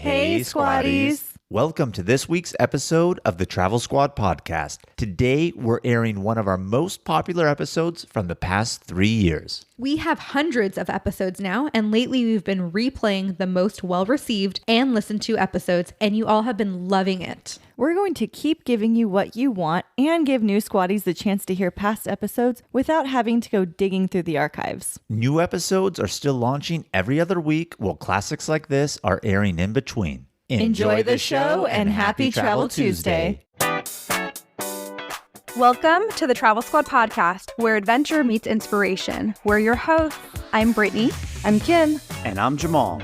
Hey, Squatties. Welcome to this week's episode of the Travel Squad podcast. Today, we're airing one of our most popular episodes from the past 3 years. We have hundreds of episodes now, and lately we've been replaying the most well-received and listened to episodes, and you all have been loving it. We're going to keep giving you what you want and give new Squatties the chance to hear past episodes without having to go digging through the archives. New episodes are still launching every other week, while classics like this are airing in between. Enjoy the show and happy Travel Tuesday. Welcome to the Travel Squad podcast, where adventure meets inspiration. We're your hosts. I'm Brittany. I'm Kim. And I'm Jamal.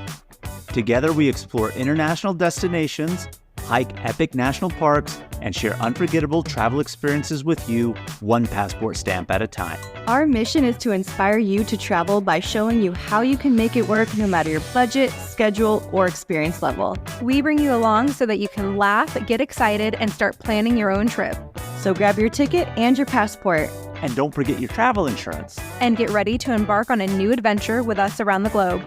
Together we explore international destinations, hike epic national parks, and share unforgettable travel experiences with you, one passport stamp at a time. Our mission is to inspire you to travel by showing you how you can make it work no matter your budget, schedule, or experience level. We bring you along so that you can laugh, get excited, and start planning your own trip. So grab your ticket and your passport. And don't forget your travel insurance. And get ready to embark on a new adventure with us around the globe.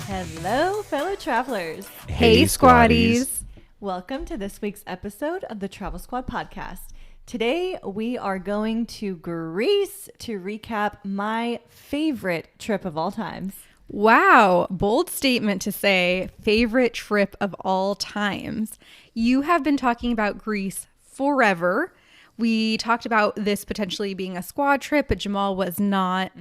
Hello, fellow travelers. Hey, Squatties. Welcome to this week's episode of the Travel Squad podcast. Today, we are going to Greece to recap my favorite trip of all times. Wow, bold statement to say favorite trip of all times. You have been talking about Greece forever. We talked about this potentially being a squad trip, but Jamal was not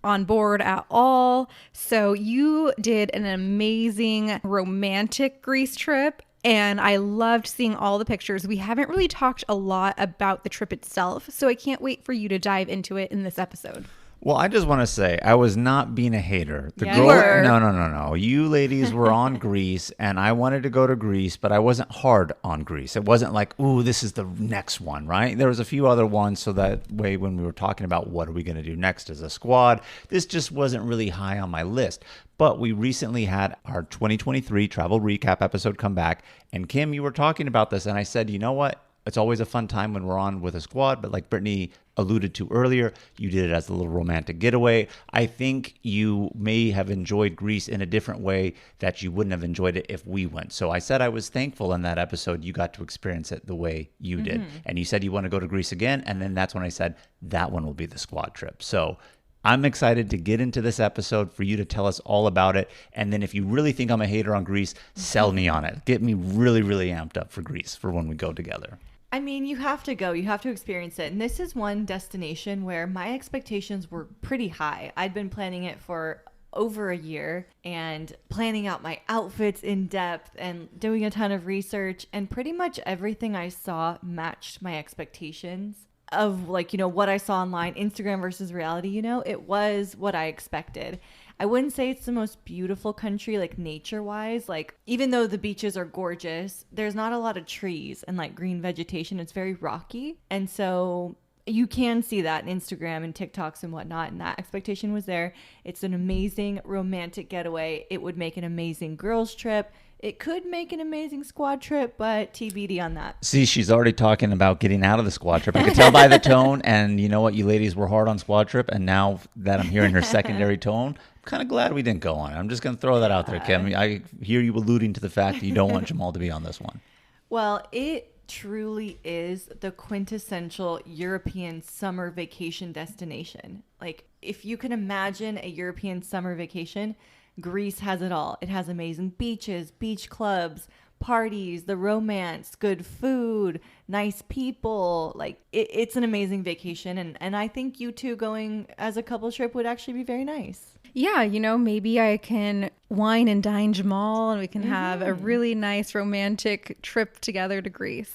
on board at all. So you did an amazing romantic Greece trip, and I loved seeing all the pictures. We haven't really talked a lot about the trip itself, so I can't wait for you to dive into it in this episode. Well, I just want to say I was not being a hater. You were. No. You ladies were on Greece, and I wanted to go to Greece, but I wasn't hard on Greece. It wasn't like, ooh, this is the next one, right? There was a few other ones, so that way when we were talking about what are we going to do next as a squad, this just wasn't really high on my list. But we recently had our 2023 travel recap episode come back, and Kim, you were talking about this, and I said, you know what? It's always a fun time when we're on with a squad, but like Brittany alluded to earlier, you did it as a little romantic getaway. I think you may have enjoyed Greece in a different way that you wouldn't have enjoyed it if we went. So I said I was thankful in that episode you got to experience it the way you did. And you said you want to go to Greece again, and then that's when I said that one will be the squad trip. So I'm excited to get into this episode for you to tell us all about it. And then if you really think I'm a hater on Greece, sell me on it. Get me really, really amped up for Greece for when we go together. I mean, you have to go. You have to experience it. And this is one destination where my expectations were pretty high. I'd been planning it for over a year and planning out my outfits in depth and doing a ton of research. And pretty much everything I saw matched my expectations of what I saw online, Instagram versus reality. It was what I expected. I wouldn't say it's the most beautiful country, like nature-wise. Like, even though the beaches are gorgeous, there's not a lot of trees and like green vegetation. It's very rocky. And so you can see that in Instagram and TikToks and whatnot. And that expectation was there. It's an amazing romantic getaway. It would make an amazing girls trip. It could make an amazing squad trip, but TBD on that. See, she's already talking about getting out of the squad trip. I could tell by the tone, and you know what? You ladies were hard on squad trip, and now that I'm hearing her secondary tone, I'm kind of glad we didn't go on it. I'm just going to throw that out there, Kim. I hear you alluding to the fact that you don't want Jamal to be on this one. Well, it truly is the quintessential European summer vacation destination. Like, if you can imagine a European summer vacation, Greece has it all. It has amazing beaches, beach clubs, parties, the romance, good food, nice people. Like, it's an amazing vacation. And I think you two going as a couple trip would actually be very nice. Yeah, maybe I can wine and dine Jamal, and we can have a really nice romantic trip together to Greece.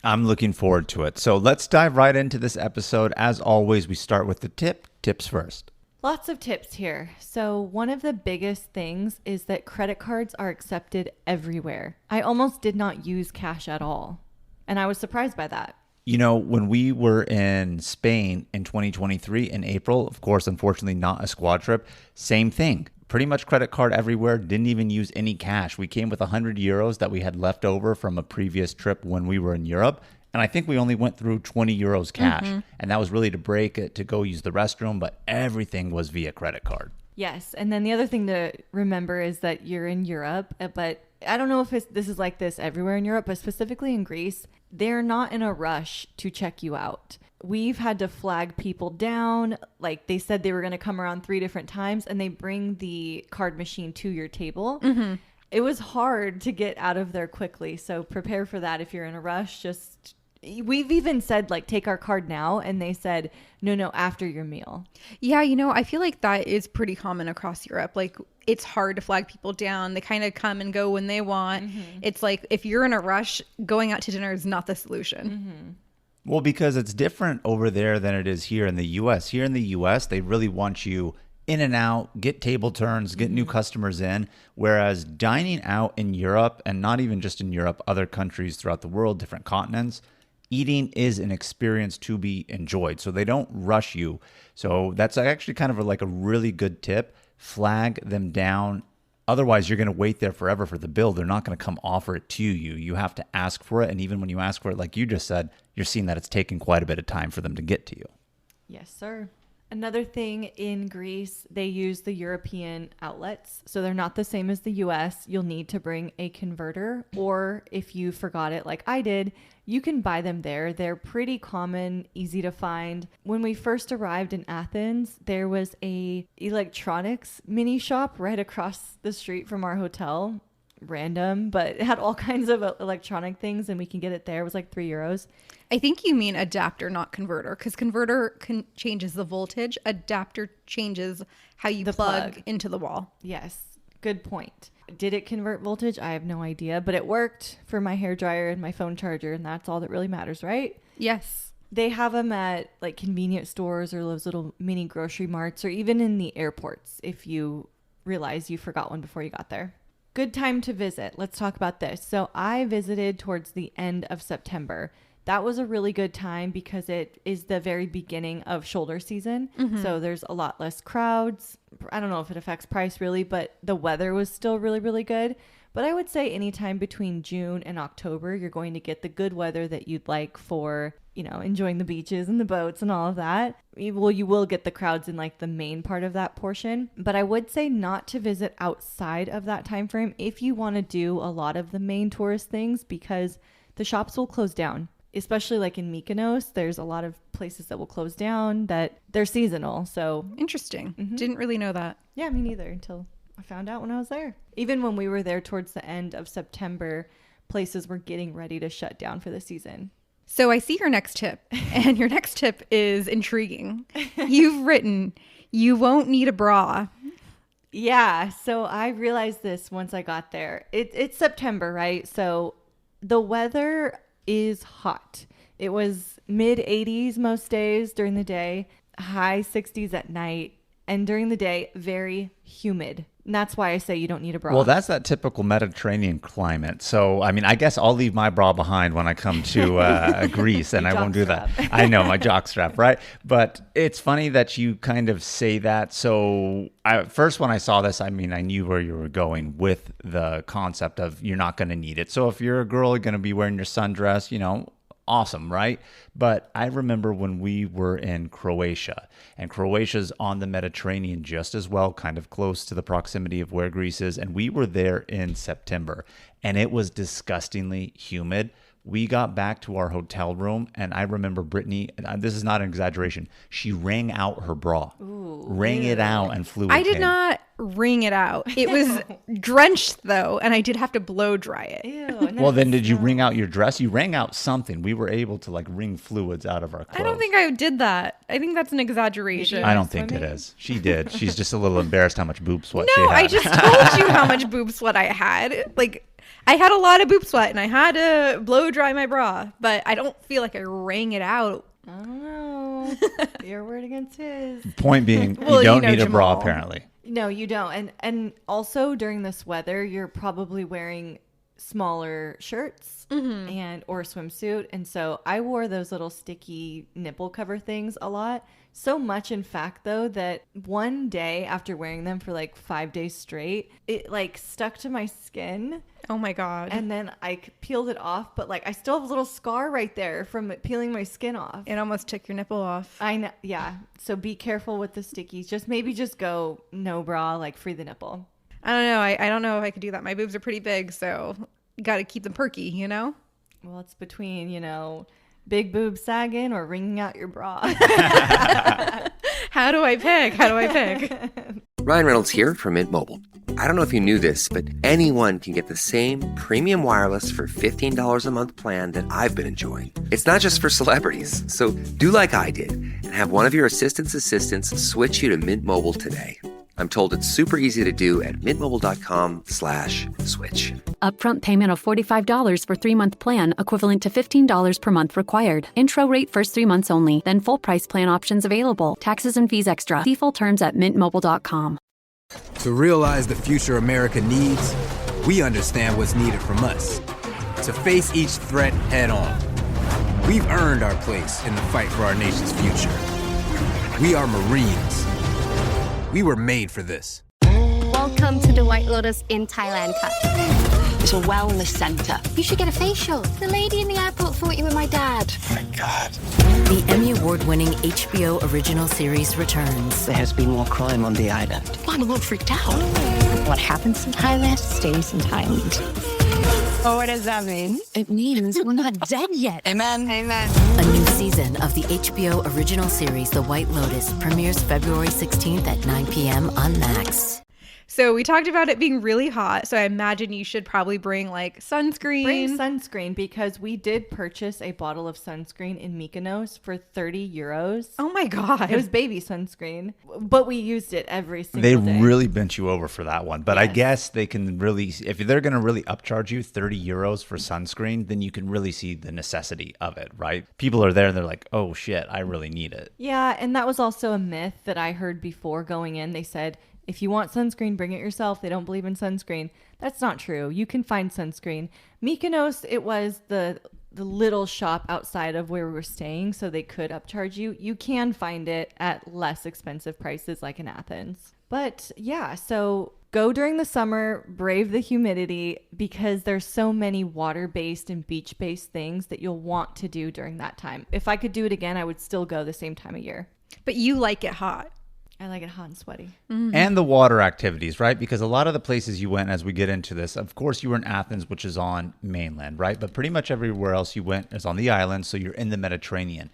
I'm looking forward to it. So let's dive right into this episode. As always, we start with the tips first. Lots of tips here. So one of the biggest things is that credit cards are accepted everywhere. I almost did not use cash at all, and I was surprised by that. When we were in Spain in 2023 in April, of course, unfortunately not a squad trip, same thing. Pretty much credit card everywhere, didn't even use any cash. We came with 100 euros that we had left over from a previous trip when we were in Europe. And I think we only went through 20 euros cash. And that was really to break it, to go use the restroom, but everything was via credit card. Yes. And then the other thing to remember is that you're in Europe, but I don't know if this is like this everywhere in Europe, but specifically in Greece, they're not in a rush to check you out. We've had to flag people down. Like they said they were going to come around 3 different times and they bring the card machine to your table. Mm-hmm. It was hard to get out of there quickly. So prepare for that if you're in a rush. We've even said like take our card now, and they said no after your meal. Yeah, I feel like that is pretty common across Europe. Like it's hard to flag people down. They kind of come and go when they want. Mm-hmm. It's like if you're in a rush, going out to dinner is not the solution. Mm-hmm. Well, because it's different over there than it is here in the U.S. Here in the U.S., they really want you in and out, get table turns, get new customers in. Whereas dining out in Europe, and not even just in Europe, other countries throughout the world, different continents, eating is an experience to be enjoyed. So they don't rush you. So that's actually kind of like a really good tip. Flag them down. Otherwise, you're going to wait there forever for the bill. They're not going to come offer it to you. You have to ask for it. And even when you ask for it, like you just said, you're seeing that it's taking quite a bit of time for them to get to you. Yes, sir. Another thing in Greece, they use the European outlets. So they're not the same as the US. You'll need to bring a converter, or if you forgot it like I did, you can buy them there. They're pretty common, easy to find. When we first arrived in Athens, there was a electronics mini shop right across the street from our hotel. Random, but it had all kinds of electronic things, and we can get it there. It was like €3. I think you mean adapter, not converter, because converter changes the voltage. Adapter changes how you plug into the wall. Yes, good point. Did it convert voltage? I have no idea, but it worked for my hairdryer and my phone charger, and that's all that really matters, right? Yes. They have them at like convenience stores or those little mini grocery marts, or even in the airports if you realize you forgot one before you got there. Good time to visit. Let's talk about this. So I visited towards the end of September. That was a really good time because it is the very beginning of shoulder season. Mm-hmm. So there's a lot less crowds. I don't know if it affects price really, but the weather was still really, really good. But I would say anytime between June and October, you're going to get the good weather that you'd like for, enjoying the beaches and the boats and all of that. Well, you will get the crowds in like the main part of that portion. But I would say not to visit outside of that time frame if you want to do a lot of the main tourist things, because the shops will close down. Especially like in Mykonos, there's a lot of places that will close down that they're seasonal. So interesting. Mm-hmm. Didn't really know that. Yeah, me neither until I found out when I was there. Even when we were there towards the end of September, places were getting ready to shut down for the season. So I see your next tip, and your next tip is intriguing. You've written, you won't need a bra. Yeah, so I realized this once I got there. It's September, right? So the weather is hot. It was mid 80s most days during the day, high 60s at night, and during the day, very humid. And that's why I say you don't need a bra. Well, that's that typical Mediterranean climate. So, I mean, I guess I'll leave my bra behind when I come to Greece, and I won't do that. I know, my jockstrap, right? But it's funny that you kind of say that. So, first when I saw this, I mean, I knew where you were going with the concept of you're not going to need it. So, if you're a girl, you're going to be wearing your sundress, awesome, right? But I remember when we were in Croatia, and Croatia's on the Mediterranean just as well, kind of close to the proximity of where Greece is, and we were there in September, and it was disgustingly humid. We got back to our hotel room, and I remember Brittany, and this is not an exaggeration, she wrang out her bra. Ooh, rang it out and fluid I did came. not wring it out. It was drenched, though, and I did have to blow dry it. Ew, Well, then did you wring out your dress? You wring out something. We were able to wring fluids out of our clothes. I don't think I did that. I think that's an exaggeration. I don't think it is. She did. She's just a little embarrassed how much boob sweat she No, had. I just told you how much boob sweat I had. I had a lot of boob sweat, and I had to blow dry my bra, but I don't feel like I wrang it out. I don't know. Your word against his. Point being, Well, you don't need a bra, Jamal. apparently. No, you don't. And also during this weather, you're probably wearing smaller shirts and or swimsuit. And so I wore those little sticky nipple cover things a lot. So much, in fact, though, that one day after wearing them for 5 days straight, it stuck to my skin. Oh my God. And then I peeled it off, but I still have a little scar right there from it peeling my skin off. It almost took your nipple off. I know. Yeah. So be careful with the stickies. Just go no bra, free the nipple. I don't know. I don't know if I could do that. My boobs are pretty big, so you got to keep them perky, you know? Well, it's between, big boobs sagging or wringing out your bra. How do I pick? Ryan Reynolds here from Mint Mobile. I don't know if you knew this, but anyone can get the same premium wireless for $15 a month plan that I've been enjoying. It's not just for celebrities. So do like I did and have one of your assistants switch you to Mint Mobile today. I'm told it's super easy to do at mintmobile.com/switch. Upfront payment of $45 for 3-month plan, equivalent to $15 per month required. Intro rate first 3 months only, then full price plan options available. Taxes and fees extra. See full terms at mintmobile.com. To realize the future America needs, we understand what's needed from us. To face each threat head on. We've earned our place in the fight for our nation's future. We are Marines. We were made for this. Welcome to the White Lotus in Thailand. It's a wellness center. You should get a facial. The lady in the airport thought you were my dad. Oh my God. The Emmy Award-winning HBO original series returns. There has been more crime on the island. I'm a little freaked out. What happens in Thailand stays in Thailand. Oh, what does that mean? It means we're not dead yet. Amen. Amen. A new season of the HBO original series The White Lotus premieres February 16th at 9 p.m. on Max. So we talked about it being really hot. So I imagine you should probably bring like sunscreen. Bring sunscreen because we did purchase a bottle of sunscreen in Mykonos for 30 euros. Oh my God. It was baby sunscreen, but we used it every single They day. really bent you over for that one. But I Yes. guess they can really, if they're going to really upcharge you 30 euros for sunscreen, then you can really see the necessity of it, right? People are there and they're like, oh shit, I really need it. Yeah, and that was also a myth that I heard before going in. They said, if you want sunscreen, bring it yourself. They don't believe in sunscreen. That's not true. You can find sunscreen. Mykonos, it was the little shop outside of where we were staying, so they could upcharge you. You can find it at less expensive prices like in Athens. But yeah, so go during the summer, brave the humidity because there's so many water-based and beach-based things that you'll want to do during that time. If I could do it again, I would still go the same time of year. But you like it hot. I like it hot and sweaty. Mm-hmm. And the water activities, right? Because a lot of the places you went as we get into this, of course, you were in Athens, which is on mainland, right? But pretty much everywhere else you went is on the island, so you're in the Mediterranean.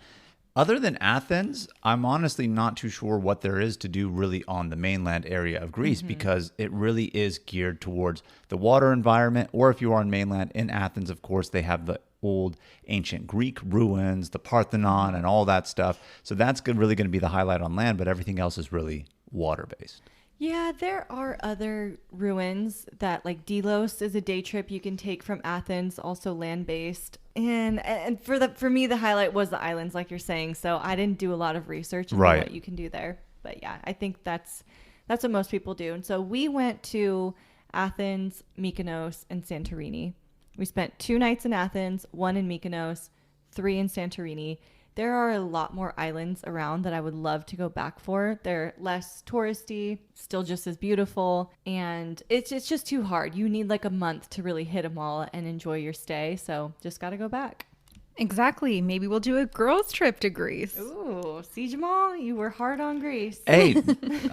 Other than Athens, I'm honestly not too sure what there is to do really on the mainland area of Greece because it really is geared towards the water environment. Or if you are on mainland in Athens, of course, they have the old ancient Greek ruins, the Parthenon and all that stuff. So that's really going to be the highlight on land, but everything else is really water-based. Yeah, there are other ruins that like Delos is a day trip you can take from Athens, also land-based. And for me, the highlight was the islands, like you're saying. So I didn't do a lot of research on what you can do there. But yeah, I think that's what most people do. And so we went to Athens, Mykonos, and Santorini. We spent 2 nights in Athens, 1 in Mykonos, 3 in Santorini. There are a lot more islands around that I would love to go back for. They're less touristy, still just as beautiful, and it's just too hard. You need like a month to really hit them all and enjoy your stay, so just got to go back. Exactly. Maybe we'll do a girls' trip to Greece. Ooh, see, Jamal, you were hard on Greece. Hey,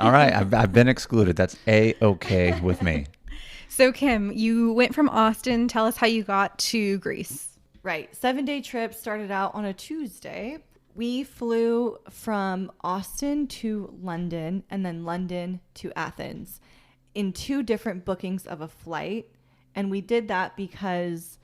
all right, I've been excluded. That's A-okay with me. So, Kim, you went from Austin. Tell us how you got to Greece. Right. 7-day trip started out on a Tuesday. We flew from Austin to London and then London to Athens in 2 different bookings of a flight. And we did that because,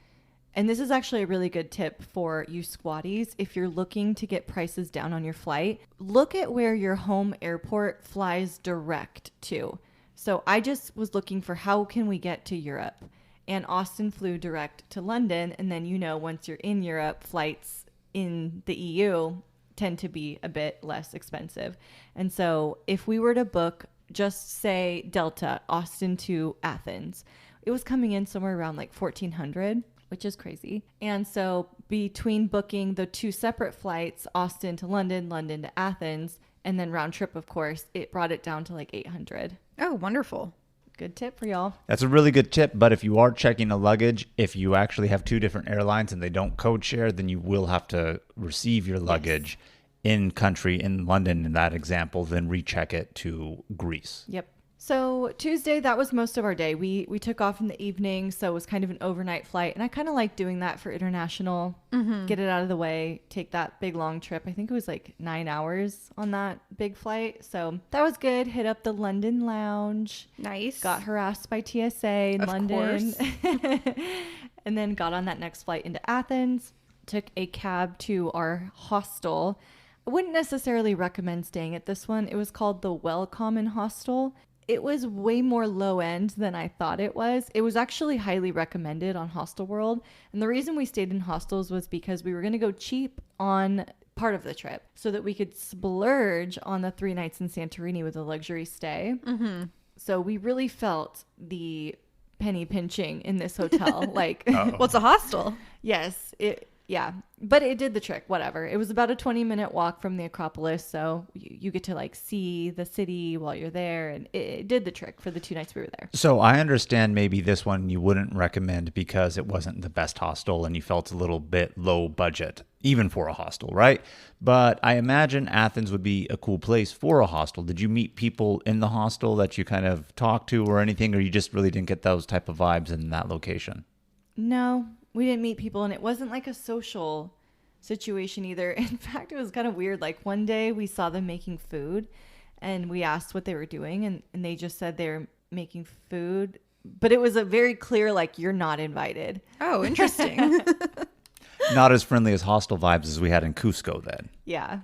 and this is actually a really good tip for you squatties, if you're looking to get prices down on your flight, look at where your home airport flies direct to. So I just was looking for how can we get to Europe? And Austin flew direct to London. And then, once you're in Europe, flights in the EU tend to be a bit less expensive. And so if we were to book, just say Delta, Austin to Athens, it was coming in somewhere around like $1,400, which is crazy. And so between booking the 2 separate flights, Austin to London, London to Athens, and then round trip, of course, it brought it down to like $800. Oh, wonderful. Good tip for y'all. That's a really good tip, but if you are checking a luggage, if you actually have 2 different airlines and they don't code share, then you will have to receive your luggage in country in London in that example, then recheck it to Greece. Yep. So Tuesday, that was most of our day. We took off in the evening, so it was kind of an overnight flight. And I kind of like doing that for international, get it out of the way, take that big long trip. I think it was like 9 hours on that big flight. So that was good. Hit up the London lounge. Nice. Got harassed by TSA in London. And then got on that next flight into Athens. Took a cab to our hostel. I wouldn't necessarily recommend staying at this one. It was called the Welcomen Hostel. It was way more low end than I thought it was. It was actually highly recommended on Hostel World. And the reason we stayed in hostels was because we were going to go cheap on part of the trip so that we could splurge on the 3 nights in Santorini with a luxury stay. So we really felt the penny pinching in this hotel. Like, what's a hostel? Yes, yeah, but it did the trick. Whatever. It was about a 20-minute walk from the Acropolis, so you get to like see the city while you're there, and it did the trick for the 2 nights we were there. So I understand maybe this one you wouldn't recommend because it wasn't the best hostel and you felt a little bit low budget, even for a hostel, right? But I imagine Athens would be a cool place for a hostel. Did you meet people in the hostel that you kind of talked to or anything, or you just really didn't get those type of vibes in that location? No. We didn't meet people, and it wasn't like a social situation either. In fact, it was kind of weird. Like one day we saw them making food and we asked what they were doing, and they just said they were making food. But it was a very clear, like, you're not invited. Oh, interesting. Not as friendly as hostel vibes as we had in Cusco then. Yeah.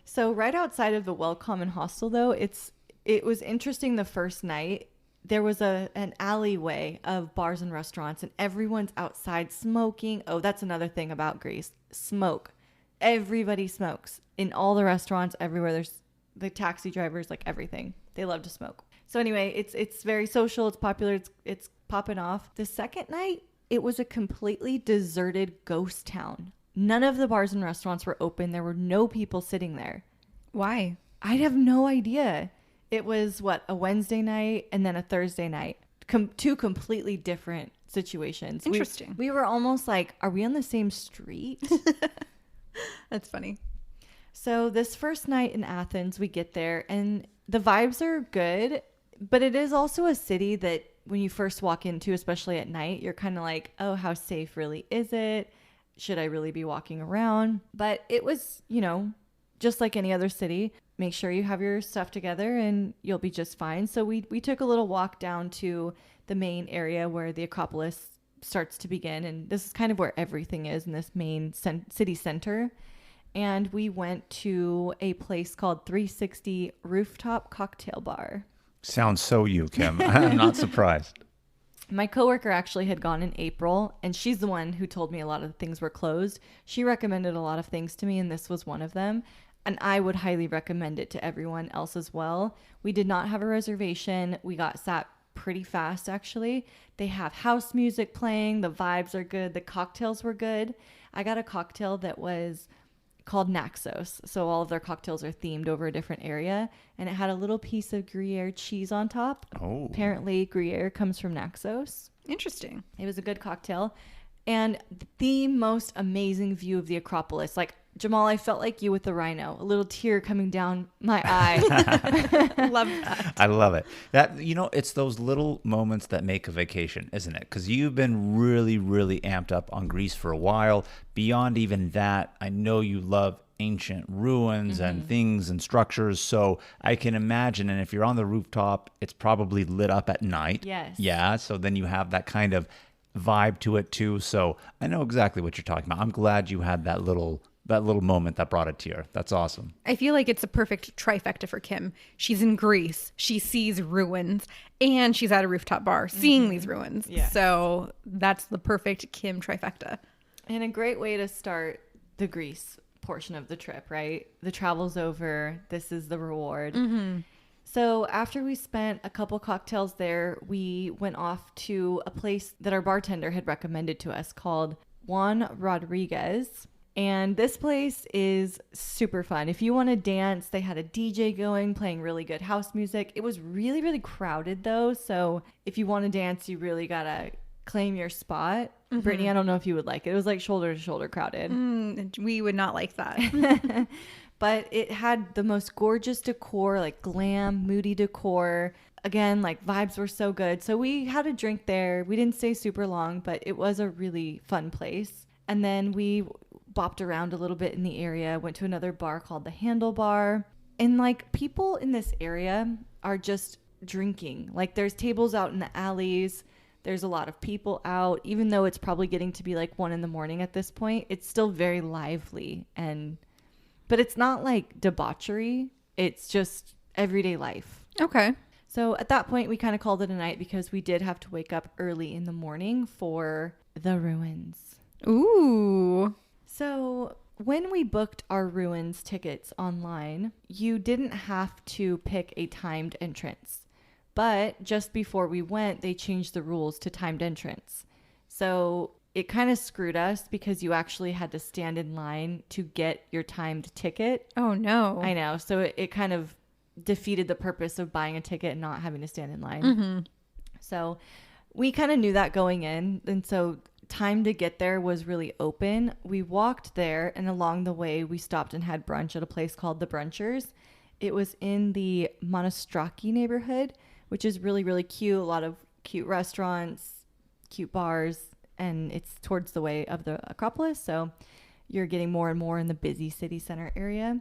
So right outside of the Welcomen Hostel, though, it was interesting the first night. There was an alleyway of bars and restaurants, and everyone's outside smoking. Oh, that's another thing about Greece. Smoke. Everybody smokes. In all the restaurants, everywhere. There's the taxi drivers, like everything. They love to smoke. So anyway, it's very social. It's popular. It's popping off. The second night, it was a completely deserted ghost town. None of the bars and restaurants were open. There were no people sitting there. Why? I have no idea. It was, a Wednesday night and then a Thursday night. Two completely different situations. Interesting. We were almost like, are we on the same street? That's funny. So this first night in Athens, we get there and the vibes are good, but it is also a city that when you first walk into, especially at night, you're kind of like, oh, how safe really is it? Should I really be walking around? But it was, just like any other city. Make sure you have your stuff together and you'll be just fine. So we took a little walk down to the main area where the Acropolis starts to begin. And this is kind of where everything is in this main city center. And we went to a place called 360 Rooftop Cocktail Bar. Sounds so you, Kim. I'm not surprised. My coworker actually had gone in April, and she's the one who told me a lot of the things were closed. She recommended a lot of things to me, and this was one of them. And I would highly recommend it to everyone else as well. We did not have a reservation. We got sat pretty fast, actually. They have house music playing. The vibes are good. The cocktails were good. I got a cocktail that was called Naxos. So all of their cocktails are themed over a different area. And it had a little piece of Gruyere cheese on top. Oh. Apparently, Gruyere comes from Naxos. Interesting. It was a good cocktail. And the most amazing view of the Acropolis. Like, Jamal, I felt like you with the rhino. A little tear coming down my eye. Love that. I love it. It's those little moments that make a vacation, isn't it? Because you've been really, really amped up on Greece for a while. Beyond even that, I know you love ancient ruins and things and structures. So I can imagine, and if you're on the rooftop, it's probably lit up at night. Yes. Yeah. So then you have that kind of vibe to it too. So I know exactly what you're talking about. I'm glad you had that little moment that brought a tear. That's awesome. I feel like it's a perfect trifecta for Kim. She's in Greece, she sees ruins, and she's at a rooftop bar seeing these ruins. Yeah. So that's the perfect Kim trifecta. And a great way to start the Greece portion of the trip, right? The travel's over. This is the reward. So after we spent a couple cocktails there, we went off to a place that our bartender had recommended to us called Juan Rodriguez. And this place is super fun. If you want to dance, they had a DJ going, playing really good house music. It was really, really crowded though. So if you want to dance, you really got to claim your spot. Brittany, I don't know if you would like it. It was like shoulder to shoulder crowded. We would not like that. But it had the most gorgeous decor, like glam, moody decor, again, like vibes were so good. So we had a drink there. We didn't stay super long, but it was a really fun place. And then we bopped around a little bit in the area, went to another bar called the Handle Bar. And like people in this area are just drinking. Like there's tables out in the alleys. There's a lot of people out. Even though it's probably getting to be like 1 a.m. at this point, it's still very lively. But it's not like debauchery. It's just everyday life. Okay. So at that point, we kind of called it a night because we did have to wake up early in the morning for the ruins. Ooh. So when we booked our ruins tickets online, you didn't have to pick a timed entrance. But just before we went, they changed the rules to timed entrance. So it kind of screwed us because you actually had to stand in line to get your timed ticket. Oh, no. I know. So it kind of defeated the purpose of buying a ticket and not having to stand in line. Mm-hmm. So we kind of knew that going in. And so time to get there was really open. We walked there, and along the way, we stopped and had brunch at a place called The Brunchers. It was in the Monostraki neighborhood, which is really, really cute. A lot of cute restaurants, cute bars, and it's towards the way of the Acropolis. So you're getting more and more in the busy city center area.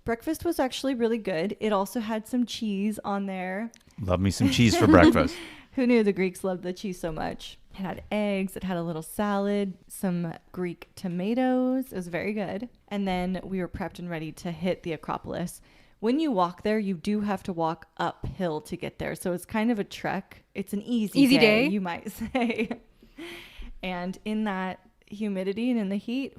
Breakfast was actually really good. It also had some cheese on there. Love me some cheese for breakfast. Who knew the Greeks loved the cheese so much? It had eggs. It had a little salad, some Greek tomatoes. It was very good. And then we were prepped and ready to hit the Acropolis. When you walk there, you do have to walk uphill to get there. So it's kind of a trek. It's an easy day, you might say. And in that humidity and in the heat,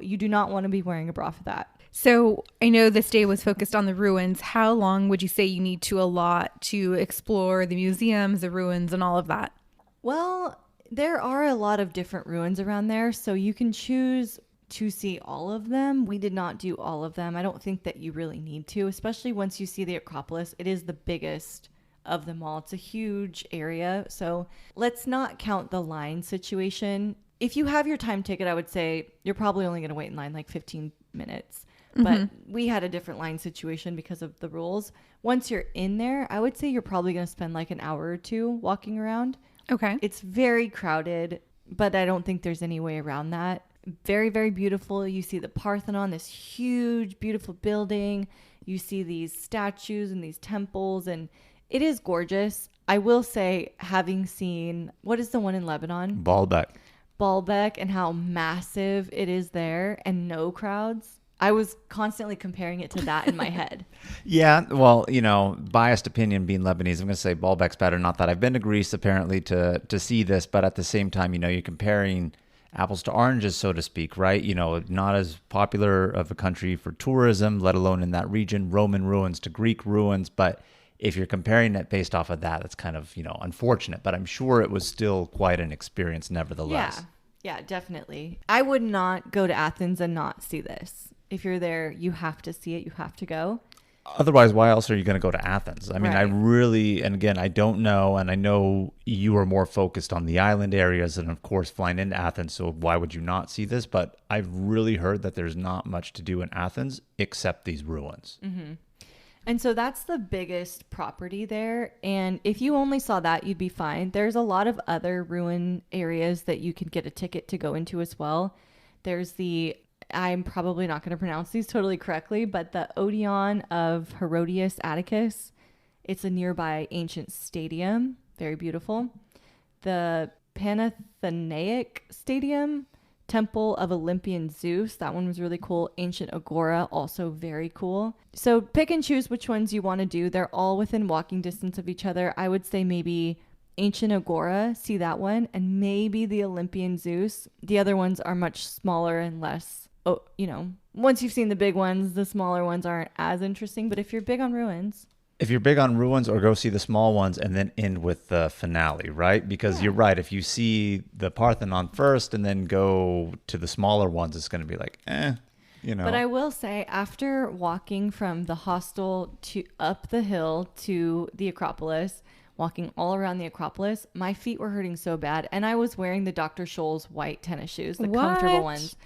you do not want to be wearing a bra for that. So I know this day was focused on the ruins. How long would you say you need to allot to explore the museums, the ruins, and all of that? Well, there are a lot of different ruins around there, so you can choose to see all of them. We did not do all of them. I don't think that you really need to, especially once you see the Acropolis. It is the biggest of them all. It's a huge area, so let's not count the line situation. If you have your time ticket, I would say you're probably only going to wait in line like 15 minutes. But we had a different line situation because of the rules. Once you're in there, I would say you're probably going to spend like an hour or two walking around. Okay. It's very crowded, but I don't think there's any way around that. Very, very beautiful. You see the Parthenon, this huge, beautiful building. You see these statues and these temples, and it is gorgeous. I will say, having seen, what is the one in Lebanon? Baalbek, and how massive it is there and no crowds. I was constantly comparing it to that in my head. Yeah, well, biased opinion being Lebanese, I'm going to say Baalbek's better. Not that I've been to Greece, apparently, to see this, but at the same time, you're comparing apples to oranges, so to speak, right? Not as popular of a country for tourism, let alone in that region, Roman ruins to Greek ruins. But if you're comparing it based off of that, that's kind of, unfortunate. But I'm sure it was still quite an experience nevertheless. Yeah, definitely. I would not go to Athens and not see this. If you're there, you have to see it. You have to go. Otherwise, why else are you going to go to Athens? I mean, Right. and again, I don't know. And I know you are more focused on the island areas and, of course, flying into Athens. So why would you not see this? But I've really heard that there's not much to do in Athens except these ruins. Mm-hmm. And so that's the biggest property there. And if you only saw that, you'd be fine. There's a lot of other ruin areas that you can get a ticket to go into as well. There's I'm probably not going to pronounce these totally correctly, but the Odeon of Herodias Atticus. It's a nearby ancient stadium. Very beautiful. The Panathenaic Stadium, Temple of Olympian Zeus. That one was really cool. Ancient Agora, also very cool. So pick and choose which ones you want to do. They're all within walking distance of each other. I would say maybe Ancient Agora, see that one, and maybe the Olympian Zeus. The other ones are much smaller and less, once you've seen the big ones, the smaller ones aren't as interesting. But if you're big on ruins, or go see the small ones and then end with the finale, right? Because You're right. If you see the Parthenon first and then go to the smaller ones, it's going to be like, But I will say, after walking from the hostel to up the hill to the Acropolis, walking all around the Acropolis, my feet were hurting so bad. And I was wearing the Dr. Scholl's white tennis shoes, the comfortable ones.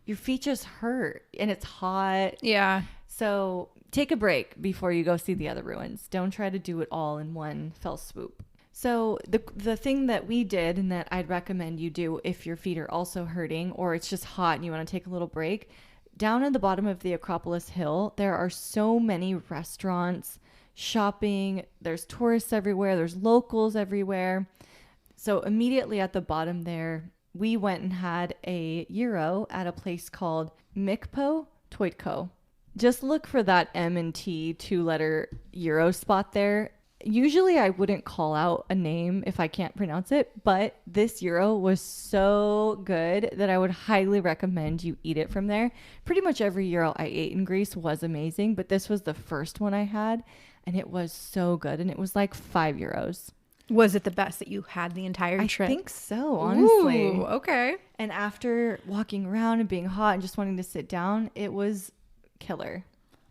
Your feet just hurt and it's hot. Yeah. So take a break before you go see the other ruins. Don't try to do it all in one fell swoop. So the thing that we did and that I'd recommend you do if your feet are also hurting or it's just hot and you want to take a little break, down at the bottom of the Acropolis Hill, there are so many restaurants, shopping, there's tourists everywhere, there's locals everywhere. So immediately at the bottom there, we went and had a gyro at a place called Mikpo Toitko. Just look for that M&T 2-letter gyro spot there. Usually I wouldn't call out a name if I can't pronounce it, but this gyro was so good that I would highly recommend you eat it from there. Pretty much every gyro I ate in Greece was amazing, but this was the first one I had, and it was so good, and it was like €5. Was it the best that you had the entire trip? I think so, honestly. Ooh, okay. And after walking around and being hot and just wanting to sit down, it was killer.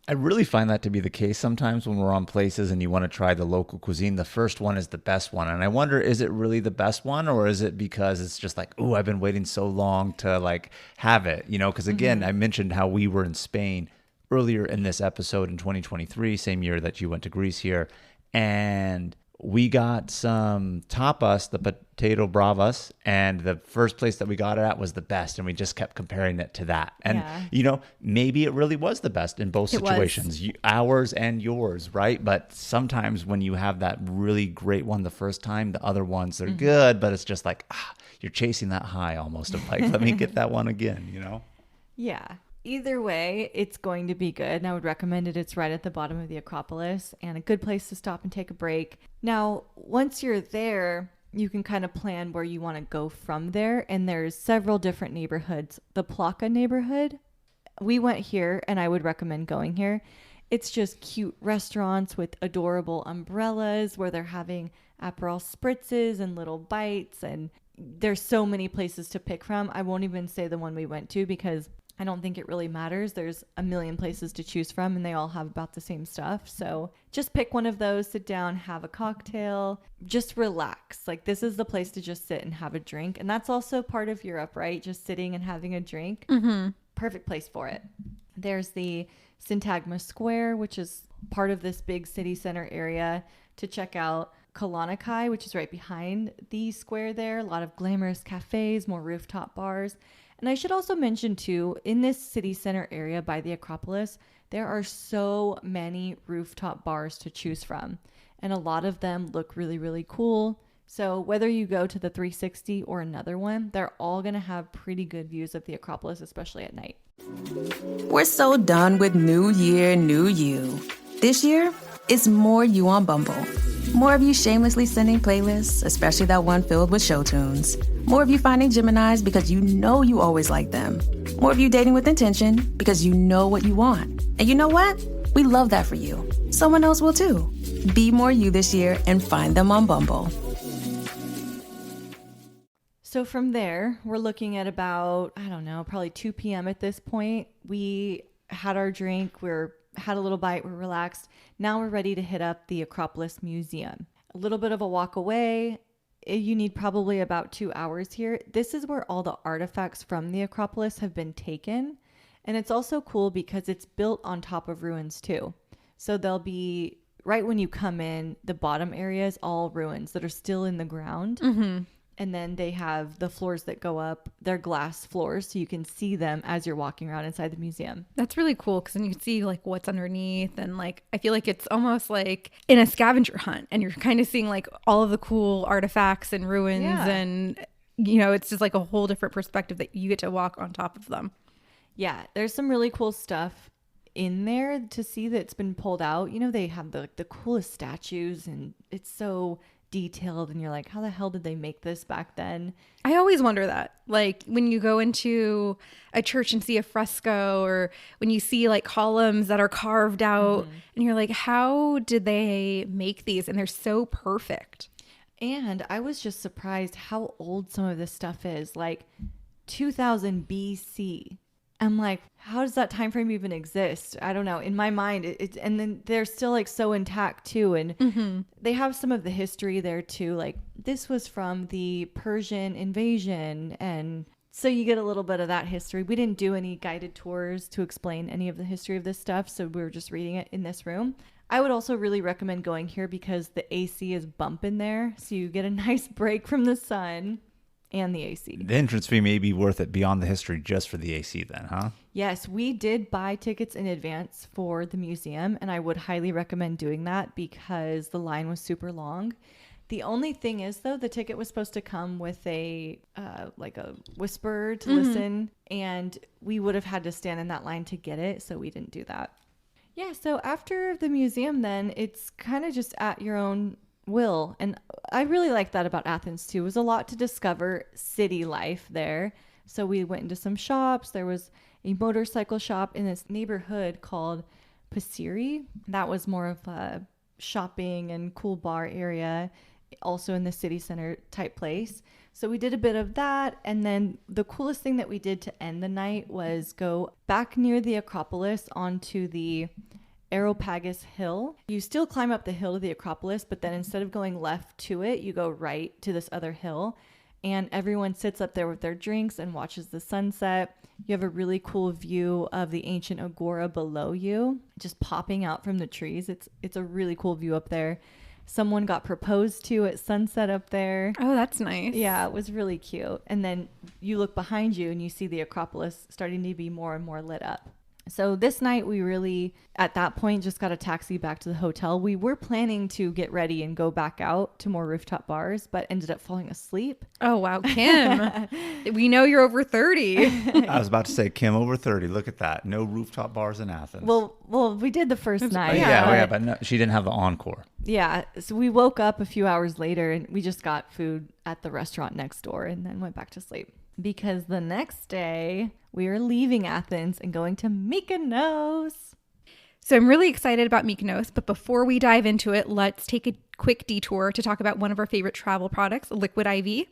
I really find that to be the case sometimes when we're on places and you want to try the local cuisine. The first one is the best one. And I wonder, is it really the best one, or is it because it's just like, oh, I've been waiting so long to like have it, you know? Because again, I mentioned how we were in Spain earlier in this episode in 2023, same year that you went to Greece here. And we got some tapas, the potato bravas, and the first place that we got it at was the best, and we just kept comparing it to that. And, you know, maybe it really was the best in both situations, ours and yours, right? But sometimes when you have that really great one the first time, the other ones are good, but it's just like, you're chasing that high almost of like, let me get that one again, you know? Yeah. Either way, it's going to be good, and I would recommend it. It's right at the bottom of the Acropolis and a good place to stop and take a break. Now, once you're there, you can kind of plan where you want to go from there, and there's several different neighborhoods. The Plaka neighborhood, we went here, and I would recommend going here. It's just cute restaurants with adorable umbrellas where they're having Aperol spritzes and little bites, and there's so many places to pick from. I won't even say the one we went to because I don't think it really matters. There's a million places to choose from and they all have about the same stuff. So just pick one of those, sit down, have a cocktail, just relax. Like this is the place to just sit and have a drink. And that's also part of Europe, right? Just sitting and having a drink. Perfect place for it. There's the Syntagma Square, which is part of this big city center area to check out. Koloniki, which is right behind the square there. A lot of glamorous cafes, more rooftop bars. And I should also mention too, in this city center area by the Acropolis, there are so many rooftop bars to choose from. And a lot of them look really, really cool. So whether you go to the 360 or another one, they're all going to have pretty good views of the Acropolis, especially at night. We're so done with New Year, New You. This year, it's more you on Bumble. More of you shamelessly sending playlists, especially that one filled with show tunes. More of you finding Geminis because you know you always like them. More of you dating with intention because you know what you want. And you know what? We love that for you. Someone else will too. Be more you this year and find them on Bumble. So from there, we're looking at about, I don't know, probably 2 p.m. at this point. We had our drink, had a little bite, we're relaxed. Now we're ready to hit up the Acropolis Museum. A little bit of a walk away. You need probably about 2 hours here. This is where all the artifacts from the Acropolis have been taken. And it's also cool because it's built on top of ruins too. So they'll be, right when you come in, the bottom area is all ruins that are still in the ground. And then they have the floors that go up. They're glass floors, so you can see them as you're walking around inside the museum. That's really cool because then you can see like what's underneath, and like I feel like it's almost like in a scavenger hunt, and you're kind of seeing like all of the cool artifacts and ruins, and you know, it's just like a whole different perspective that you get to walk on top of them. Yeah, there's some really cool stuff in there to see that's been pulled out. You know, they have the coolest statues, and it's so detailed, and you're like, how the hell did they make this back then? I always wonder that, like when you go into a church and see a fresco, or when you see like columns that are carved out, and you're like, how did they make these? And they're so perfect. And I was just surprised how old some of this stuff is, like 2000 BC. I'm like, how does that time frame even exist? I don't know. In my mind, it's and then they're still like so intact too. And they have some of the history there too. Like this was from the Persian invasion, and So you get a little bit of that history. We didn't do any guided tours to explain any of the history of this stuff, so we were just reading it in this room. I would also really recommend going here because the AC is bumping there, so you get a nice break from the sun and the AC. The entrance fee may be worth it beyond the history just for the AC then, huh? Yes, we did buy tickets in advance for the museum, and I would highly recommend doing that because the line was super long. The only thing is, though, the ticket was supposed to come with a whisper to listen, and we would have had to stand in that line to get it, so we didn't do that. Yeah, so after the museum, then it's kind of just at your own will, and I really like that about Athens too. It was a lot to discover city life there. So we went into some shops. There was a motorcycle shop in this neighborhood called Pasiri. That was more of a shopping and cool bar area, also in the city center type place. So we did a bit of that. And then the coolest thing that we did to end the night was go back near the Acropolis onto the Areopagus Hill. You still climb up the hill to the Acropolis, but then instead of going left to it, you go right to this other hill. And everyone sits up there with their drinks and watches the sunset. You have a really cool view of the ancient agora below you, just popping out from the trees. It's a really cool view up there. Someone got proposed to at sunset up there. Oh, that's nice. Yeah, it was really cute. And then you look behind you and you see the Acropolis starting to be more and more lit up. So this night we really, at that point, just got a taxi back to the hotel. We were planning to get ready and go back out to more rooftop bars, but ended up falling asleep. Oh, wow. Kim, we know you're over 30. I was about to say, Kim, over 30. Look at that. No rooftop bars in Athens. Well, we did the first night. Yeah, but no, she didn't have the encore. Yeah. So we woke up a few hours later and we just got food at the restaurant next door and then went back to sleep. Because the next day we are leaving Athens and going to Mykonos. So I'm really excited about Mykonos, but before we dive into it, let's take a quick detour to talk about one of our favorite travel products, Liquid IV.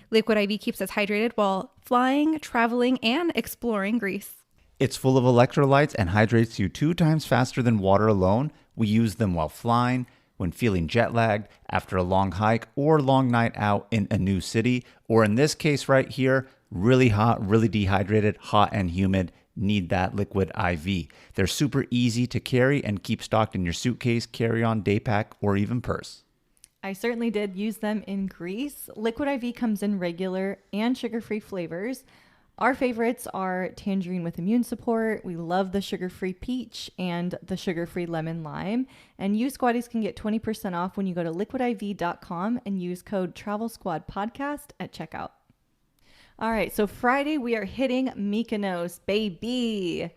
Liquid IV keeps us hydrated while flying, traveling, and exploring Greece. It's full of electrolytes and hydrates you 2 times faster than water alone. We use them while flying, when feeling jet lagged, after a long hike, or long night out in a new city, or in this case right here, really hot, really dehydrated, hot and humid, need that Liquid IV. They're super easy to carry and keep stocked in your suitcase, carry-on, day pack, or even purse. I certainly did use them in Greece. Liquid IV comes in regular and sugar-free flavors. Our favorites are tangerine with immune support. We love the sugar-free peach and the sugar-free lemon lime. And you squaddies can get 20% off when you go to liquidiv.com and use code TravelSquadPodcast at checkout. All right, so Friday we are hitting Mykonos, baby.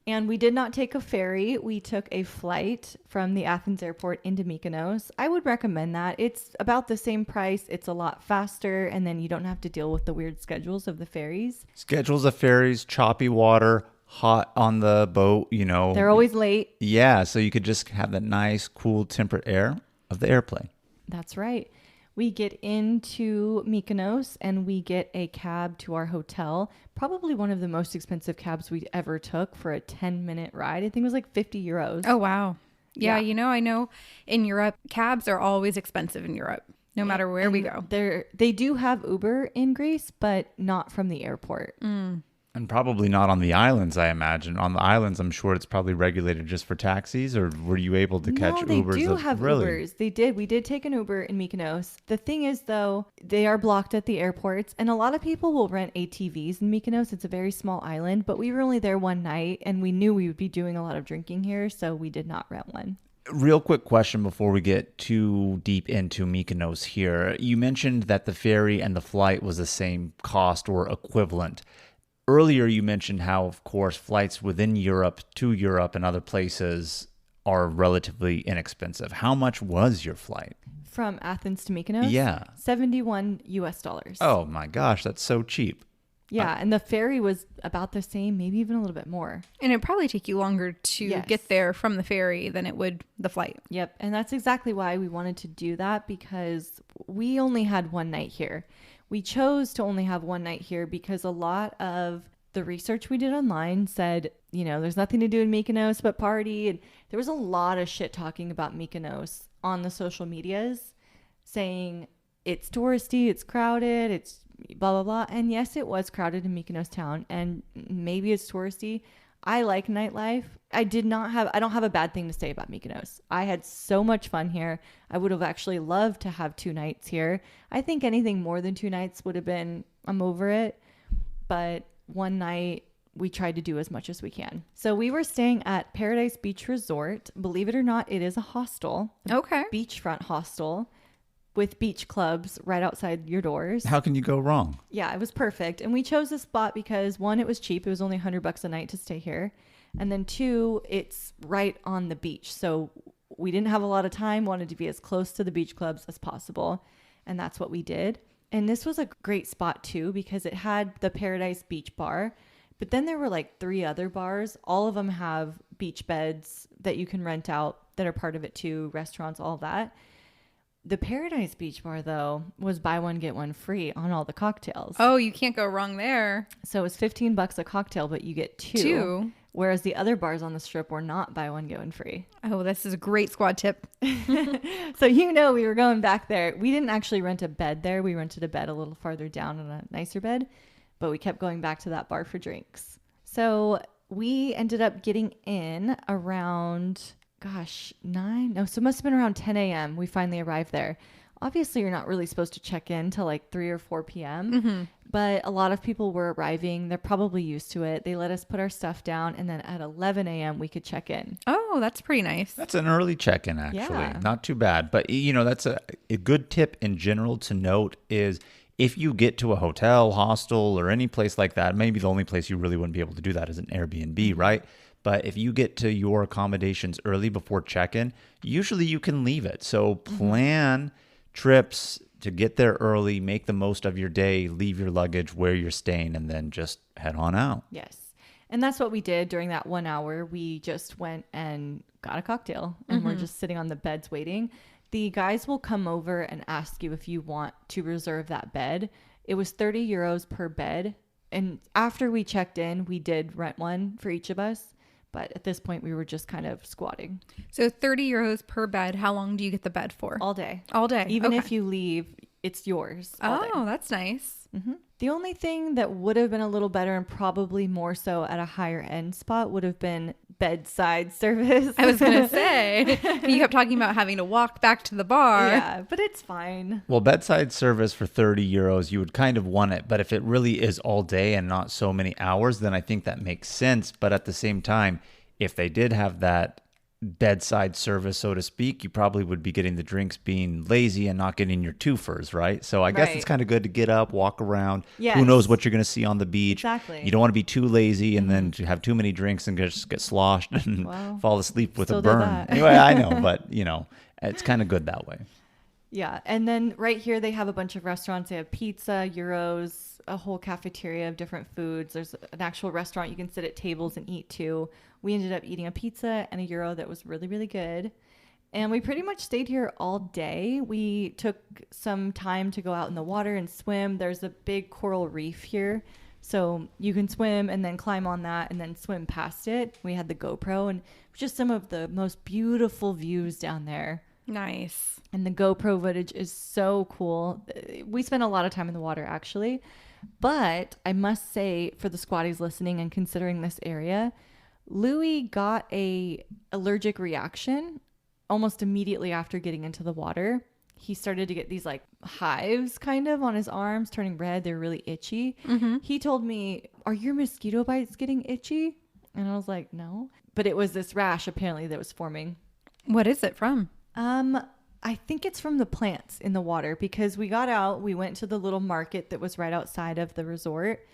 And we did not take a ferry. We took a flight from the Athens airport into Mykonos. I would recommend that. It's about the same price. It's a lot faster, and then you don't have to deal with the weird schedules of the ferries. Schedules of ferries, choppy water, hot on the boat, you know. They're always late. Yeah, so you could just have that nice, cool, temperate air of the airplane. That's right. We get into Mykonos and we get a cab to our hotel. Probably one of the most expensive cabs we ever took for a 10-minute ride. I think it was like 50 euros. Oh, wow. Yeah, you know, I know in Europe, cabs are always expensive in Europe, no matter where we go. They do have Uber in Greece, but not from the airport. And probably not on the islands, I imagine. On the islands, I'm sure it's probably regulated just for taxis, or were you able to catch Ubers? No, they do have Ubers. They did. We did take an Uber in Mykonos. The thing is, though, they are blocked at the airports, and a lot of people will rent ATVs in Mykonos. It's a very small island, but we were only there one night, and we knew we would be doing a lot of drinking here, so we did not rent one. Real quick question before we get too deep into Mykonos here. You mentioned that the ferry and the flight was the same cost or equivalent. Earlier, you mentioned how, of course, flights within Europe to Europe and other places are relatively inexpensive. How much was your flight? From Athens to Mykonos? Yeah. $71. Oh my gosh, that's so cheap. Yeah, and the ferry was about the same, maybe even a little bit more. And it'd probably take you longer to get there from the ferry than it would the flight. Yep, and that's exactly why we wanted to do that, because we only had one night here. We chose to only have one night here because a lot of the research we did online said, you know, there's nothing to do in Mykonos but party. And there was a lot of shit talking about Mykonos on the social medias saying it's touristy, it's crowded, it's blah, blah, blah. And yes, it was crowded in Mykonos town, and maybe it's touristy. I like nightlife. I don't have a bad thing to say about Mykonos. I had so much fun here. I would have actually loved to have 2 nights here. I think anything more than 2 nights would have been, I'm over it. But one night, we tried to do as much as we can. So we were staying at Paradise Beach Resort. Believe it or not, it is a hostel. Okay. Beachfront hostel with beach clubs right outside your doors. How can you go wrong? Yeah, it was perfect. And we chose this spot because 1, it was cheap. It was only $100 a night to stay here. And then 2, it's right on the beach. So we didn't have a lot of time, wanted to be as close to the beach clubs as possible. And that's what we did. And this was a great spot too, because it had the Paradise Beach Bar. But then there were like 3 other bars. All of them have beach beds that you can rent out that are part of it too, restaurants, all that. The Paradise Beach Bar, though, was buy one, get one free on all the cocktails. Oh, you can't go wrong there. So it was $15 a cocktail, but you get 2. Whereas the other bars on the strip were not buy one, get one free. Oh, this is a great squad tip. So we were going back there. We didn't actually rent a bed there. We rented a bed a little farther down on a nicer bed. But we kept going back to that bar for drinks. So we ended up getting in around... 9? No, so it must have been around 10 a.m. We finally arrived there. Obviously, you're not really supposed to check in till like 3 or 4 p.m. But a lot of people were arriving. They're probably used to it. They let us put our stuff down, and then at 11 a.m. we could check in. Oh, that's pretty nice. That's an early check-in, actually. Yeah. Not too bad. But, that's a good tip in general to note is if you get to a hotel, hostel, or any place like that, maybe the only place you really wouldn't be able to do that is an Airbnb, right? But if you get to your accommodations early before check-in, usually you can leave it. So plan trips to get there early, make the most of your day, leave your luggage where you're staying, and then just head on out. Yes. And that's what we did during that 1 hour. We just went and got a cocktail, and we're just sitting on the beds waiting. The guys will come over and ask you if you want to reserve that bed. It was 30 euros per bed. And after we checked in, we did rent one for each of us. But at this point, we were just kind of squatting. So 30 euros per bed. How long do you get the bed for? All day. All day. Even okay. if you leave, it's yours. All day. That's nice. The only thing that would have been a little better and probably more so at a higher end spot would have been bedside service. I was going to say, you kept talking about having to walk back to the bar. Yeah, but it's fine. Well, bedside service for 30 euros, you would kind of want it. But if it really is all day and not so many hours, then I think that makes sense. But at the same time, if they did have that bedside service, so to speak, you probably would be getting the drinks being lazy and not getting your twofers, right? So I guess it's kind of good to get up, walk around. Yes. Who knows what you're going to see on the beach. Exactly. You don't want to be too lazy and then to have too many drinks and just get sloshed and fall asleep with a burn. Anyway, I know, but it's kind of good that way. Yeah. And then right here, they have a bunch of restaurants. They have pizza, gyros, a whole cafeteria of different foods. There's an actual restaurant you can sit at tables and eat too. We ended up eating a pizza and a gyro that was really, really good. And we pretty much stayed here all day. We took some time to go out in the water and swim. There's a big coral reef here. So you can swim and then climb on that and then swim past it. We had the GoPro and just some of the most beautiful views down there. Nice. And the GoPro footage is so cool. We spent a lot of time in the water, actually. But I must say, for the squatties listening and considering this area, Louis got a allergic reaction almost immediately after getting into the water. He started to get these like hives kind of on his arms, turning red. They're really itchy. He told me, "Are your mosquito bites getting itchy?" And I was like, "No." But it was this rash apparently that was forming. What is it from? I think it's from the plants in the water, because we got out, we went to the little market that was right outside of the resort,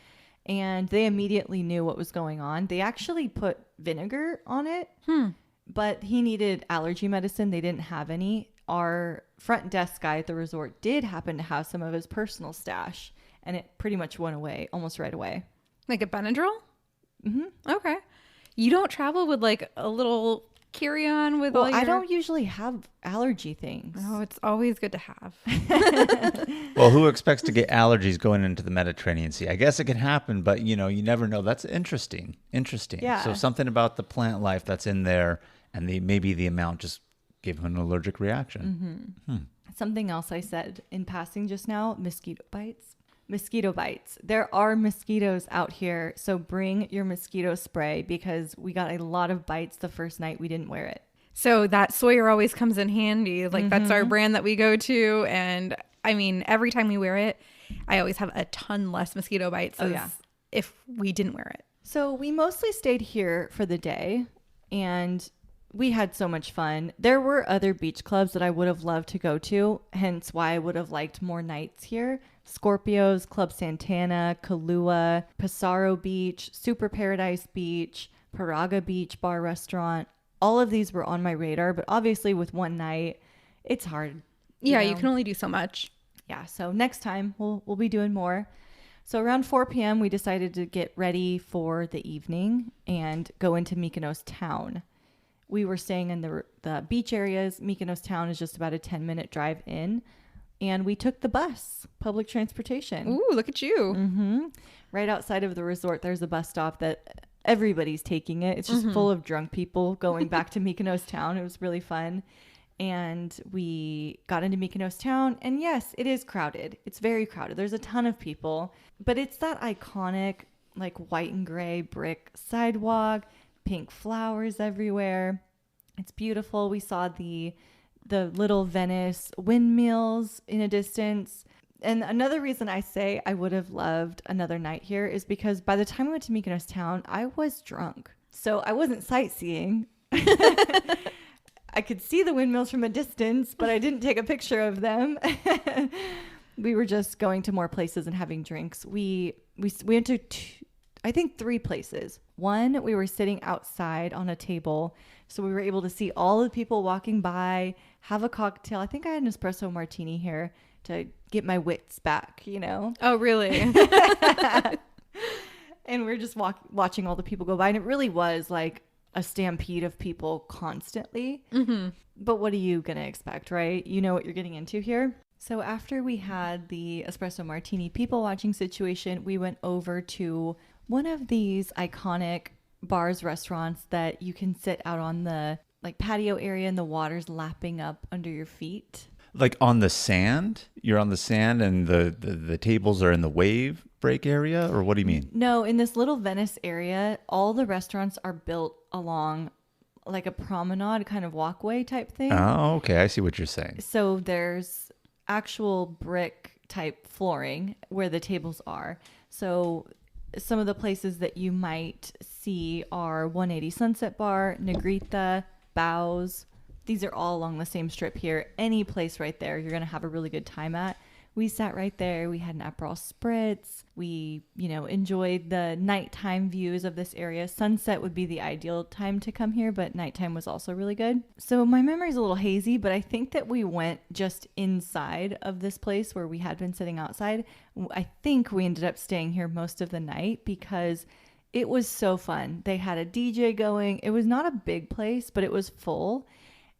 and they immediately knew what was going on. They actually put vinegar on it, but he needed allergy medicine. They didn't have any. Our front desk guy at the resort did happen to have some of his personal stash, and it pretty much went away almost right away. Like a Benadryl? Okay. You don't travel with like a little carry-on with all your... I don't usually have allergy things. Oh, it's always good to have. Well, who expects to get allergies going into the Mediterranean Sea? I guess it can happen, but you never know. That's interesting. Yeah. So something about the plant life that's in there and maybe the amount just gave him an allergic reaction. Something else I said in passing just now, mosquito bites. mosquito bites. There are mosquitoes out here, so bring your mosquito spray because we got a lot of bites the first night we didn't wear it. So that Sawyer always comes in handy. Like that's our brand that we go to. And I mean, every time we wear it, I always have a ton less mosquito bites if we didn't wear it. So we mostly stayed here for the day and we had so much fun. There were other beach clubs that I would have loved to go to, hence why I would have liked more nights here. Scorpios, Club Santana, Kahlua, Passaro Beach, Super Paradise Beach, Paraga Beach Bar Restaurant. All of these were on my radar, but obviously with one night, it's hard. Yeah, you can only do so much. Yeah, so next time we'll be doing more. So around 4 p.m., we decided to get ready for the evening and go into Mykonos town. We were staying in the beach areas. Mykonos town is just about a 10-minute drive in. And we took the bus, public transportation. Ooh, look at you. Mm-hmm. Right outside of the resort, there's a bus stop that everybody's taking it. It's just full of drunk people going back to Mykonos town. It was really fun. And we got into Mykonos town. And yes, it is crowded. It's very crowded. There's a ton of people. But it's that iconic, like white and gray brick sidewalk, pink flowers everywhere. It's beautiful. We saw the little Venice windmills in a distance. And another reason I say I would have loved another night here is because by the time we went to Mykonos town, I was drunk. So I wasn't sightseeing. I could see the windmills from a distance, but I didn't take a picture of them. We were just going to more places and having drinks. We went to I think 3 places. One, we were sitting outside on a table, so we were able to see all the people walking by, have a cocktail. I think I had an espresso martini here to get my wits back, you know? Oh, really? And we're just watching all the people go by, and it really was like a stampede of people constantly. Mm-hmm. But what are you going to expect, right? You know what you're getting into here. So after we had the espresso martini people watching situation, we went over to one of these iconic bars, restaurants that you can sit out on the like patio area and the water's lapping up under your feet. Like on the sand? You're on the sand and the tables are in the wave break area? Or what do you mean? No, in this little Venice area, all the restaurants are built along like a promenade kind of walkway type thing. Oh, okay. I see what you're saying. So there's actual brick type flooring where the tables are. So some of the places that you might see are 180 Sunset Bar, Negrita, Bows. These are all along the same strip here. Any place right there, you're going to have a really good time at. We sat right there. We had an Aperol Spritz. We, enjoyed the nighttime views of this area. Sunset would be the ideal time to come here, but nighttime was also really good. So my memory is a little hazy, but I think that we went just inside of this place where we had been sitting outside. I think we ended up staying here most of the night because it was so fun. They had a DJ going. It was not a big place, but it was full.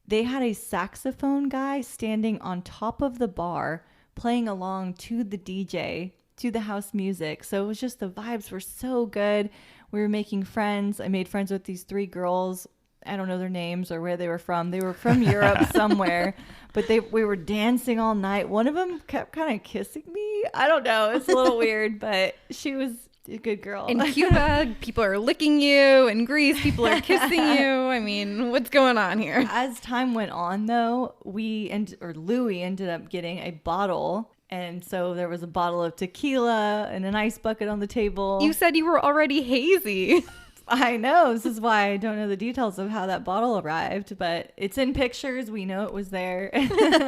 They had a saxophone guy standing on top of the bar playing along to the DJ, to the house music. So it was just the vibes were so good. We were making friends. I made friends with these 3 girls. I don't know their names or where they were from. They were from Europe somewhere, but we were dancing all night. One of them kept kind of kissing me. I don't know. It's a little weird, but she was a good girl. In Cuba, people are licking you. In Greece, people are kissing you. I mean, what's going on here? As time went on, though, Louis ended up getting a bottle. And so there was a bottle of tequila and an ice bucket on the table. You said you were already hazy. I know. This is why I don't know the details of how that bottle arrived, but it's in pictures. We know it was there.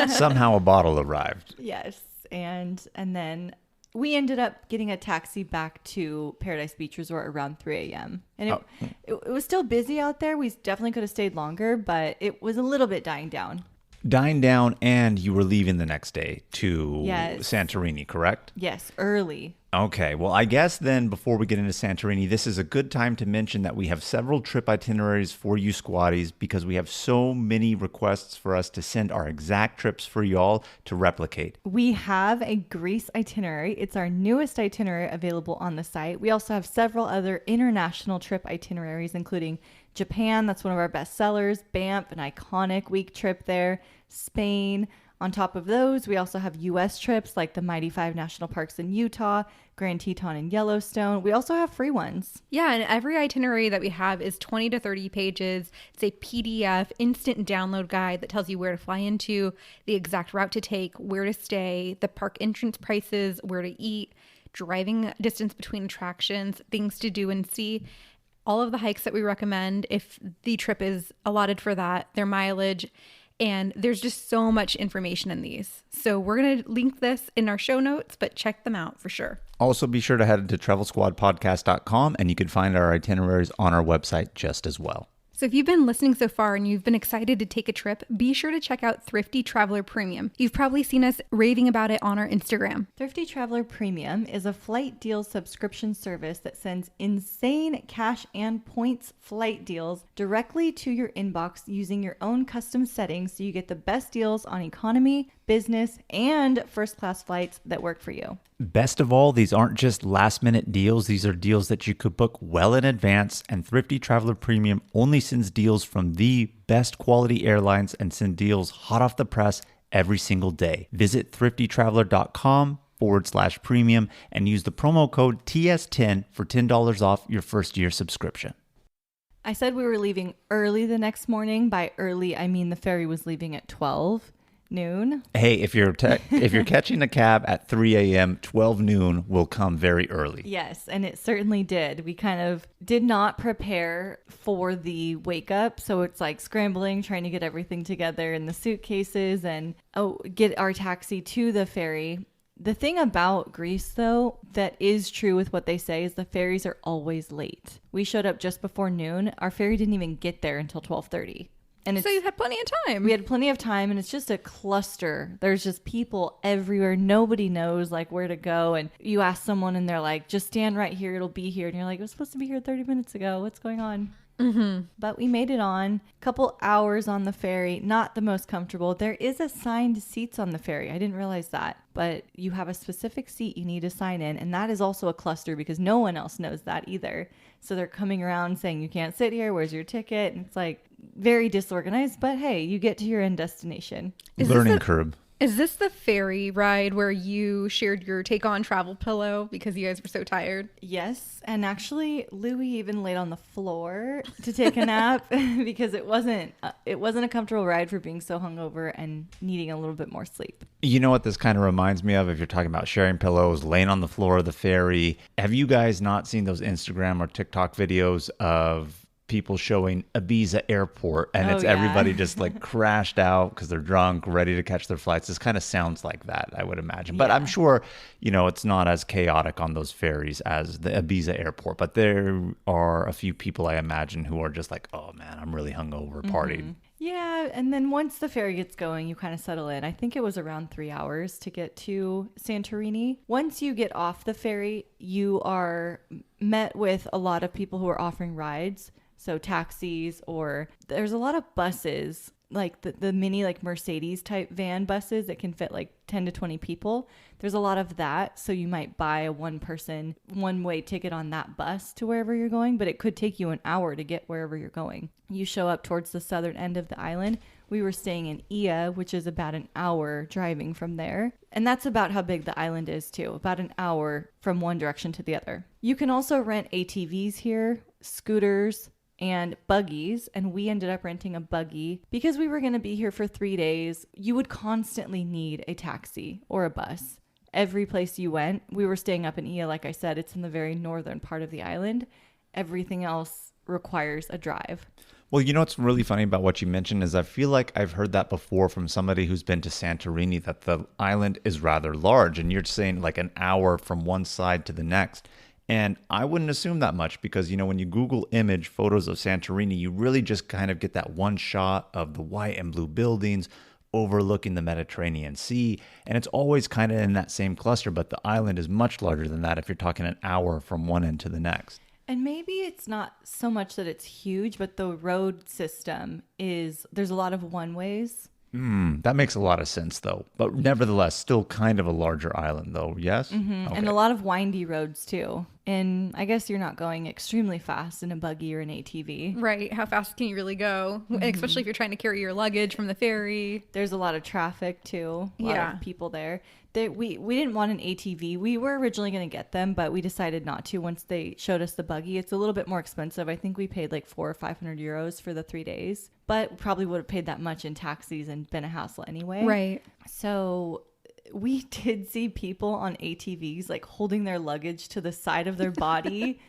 Somehow a bottle arrived. Yes. And then we ended up getting a taxi back to Paradise Beach Resort around 3 a.m. And it was still busy out there. We definitely could have stayed longer, but it was a little bit dying down. Dying down, and you were leaving the next day to Santorini, correct? Yes, early. Okay, well, I guess then before we get into Santorini, this is a good time to mention that we have several trip itineraries for you squatties because we have so many requests for us to send our exact trips for y'all to replicate. We have a Greece itinerary. It's our newest itinerary available on the site. We also have several other international trip itineraries, including Japan, that's one of our best sellers, Banff, an iconic week trip there, Spain, On top of those, we also have U.S. trips like the Mighty Five National Parks in Utah, Grand Teton and Yellowstone. We also have free ones. Yeah, and every itinerary that we have is 20 to 30 pages. It's a PDF instant download guide that tells you where to fly into, the exact route to take, where to stay, the park entrance prices, where to eat, driving distance between attractions, things to do and see. All of the hikes that we recommend if the trip is allotted for that, their mileage, and there's just so much information in these. So we're going to link this in our show notes, but check them out for sure. Also, be sure to head to travelsquadpodcast.com and you can find our itineraries on our website just as well. So if you've been listening so far and you've been excited to take a trip, be sure to check out Thrifty Traveler Premium. You've probably seen us raving about it on our Instagram. Thrifty Traveler Premium is a flight deals subscription service that sends insane cash and points flight deals directly to your inbox using your own custom settings so you get the best deals on economy, business, and first class flights that work for you. Best of all, these aren't just last minute deals. These are deals that you could book well in advance, and Thrifty Traveler Premium only sends deals from the best quality airlines and send deals hot off the press every single day. Visit thriftytraveler.com/premium and use the promo code TS10 for $10 off your first year subscription. I said we were leaving early the next morning. By early, I mean the ferry was leaving at 12 noon. Hey, if you're catching a cab at 3 a.m., 12 noon will come very early. Yes, and it certainly did. We kind of did not prepare for the wake up. So it's like scrambling, trying to get everything together in the suitcases and get our taxi to the ferry. The thing about Greece, though, that is true with what they say is the ferries are always late. We showed up just before noon. Our ferry didn't even get there until 12:30. And so you had plenty of time. We had plenty of time, and it's just a cluster. There's just people everywhere. Nobody knows like where to go. And you ask someone and they're like, just stand right here. It'll be here. And you're like, it was supposed to be here 30 minutes ago. What's going on? Mm-hmm. But we made it on. A couple hours on the ferry. Not the most comfortable. There is assigned seats on the ferry. I didn't realize that. But you have a specific seat you need to sign in. And that is also a cluster because no one else knows that either. So they're coming around saying, you can't sit here. Where's your ticket? And it's like very disorganized. But hey, you get to your end destination. Learning curve. Is this the ferry ride where you shared your take-on travel pillow because you guys were so tired? Yes. And actually, Louie even laid on the floor to take a nap because it wasn't a comfortable ride for being so hungover and needing a little bit more sleep. You know what this kind of reminds me of? If you're talking about sharing pillows, laying on the floor of the ferry. Have you guys not seen those Instagram or TikTok videos of people showing Ibiza airport and it's everybody just like crashed out because they're drunk, ready to catch their flights? This kind of sounds like that, I would imagine. But I'm sure, it's not as chaotic on those ferries as the Ibiza airport. But there are a few people, I imagine, who are just like, oh man, I'm really hungover, partied. Mm-hmm. Yeah, and then once the ferry gets going, you kind of settle in. I think it was around 3 hours to get to Santorini. Once you get off the ferry, you are met with a lot of people who are offering rides. So taxis, or there's a lot of buses, like the mini like Mercedes type van buses that can fit like 10 to 20 people. There's a lot of that. So you might buy a one-way ticket on that bus to wherever you're going, but it could take you an hour to get wherever you're going. You show up towards the southern end of the island. We were staying in Ia, which is about an hour driving from there. And that's about how big the island is too, about an hour from one direction to the other. You can also rent ATVs here, scooters, and buggies, and we ended up renting a buggy because we were going to be here for 3 days. You would constantly need a taxi or a bus. Every place you went, we were staying up in Ia, like I said, it's in the very northern part of the island. Everything else requires a drive. Well, what's really funny about what you mentioned is I feel like I've heard that before from somebody who's been to Santorini, that the island is rather large, and you're saying like an hour from one side to the next. And I wouldn't assume that much because, when you Google image photos of Santorini, you really just kind of get that one shot of the white and blue buildings overlooking the Mediterranean Sea. And it's always kind of in that same cluster, but the island is much larger than that if you're talking an hour from one end to the next. And maybe it's not so much that it's huge, but the road system there's a lot of one-ways. That makes a lot of sense, though. But nevertheless, still kind of a larger island, though, yes? Mm-hmm. Okay. And a lot of windy roads, too. And I guess you're not going extremely fast in a buggy or an ATV. Right. How fast can you really go? Especially if you're trying to carry your luggage from the ferry. There's a lot of traffic too. A lot of people there. We didn't want an ATV. We were originally going to get them, but we decided not to once they showed us the buggy. It's a little bit more expensive. I think we paid like 400 or 500 euros for the 3 days, but probably would have paid that much in taxis and been a hassle anyway. Right. So we did see people on ATVs like holding their luggage to the side of their body,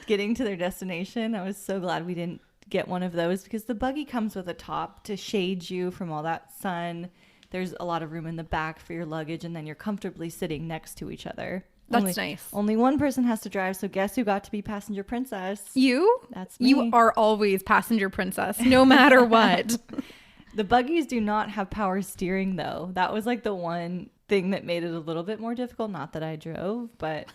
getting to their destination. I was so glad we didn't get one of those because the buggy comes with a top to shade you from all that sun. There's a lot of room in the back for your luggage, and then you're comfortably sitting next to each other. That's nice. Only one person has to drive, so guess who got to be passenger princess? You? That's me. You are always passenger princess, no matter what. The buggies do not have power steering, though. That was like the one thing that made it a little bit more difficult. Not that I drove, but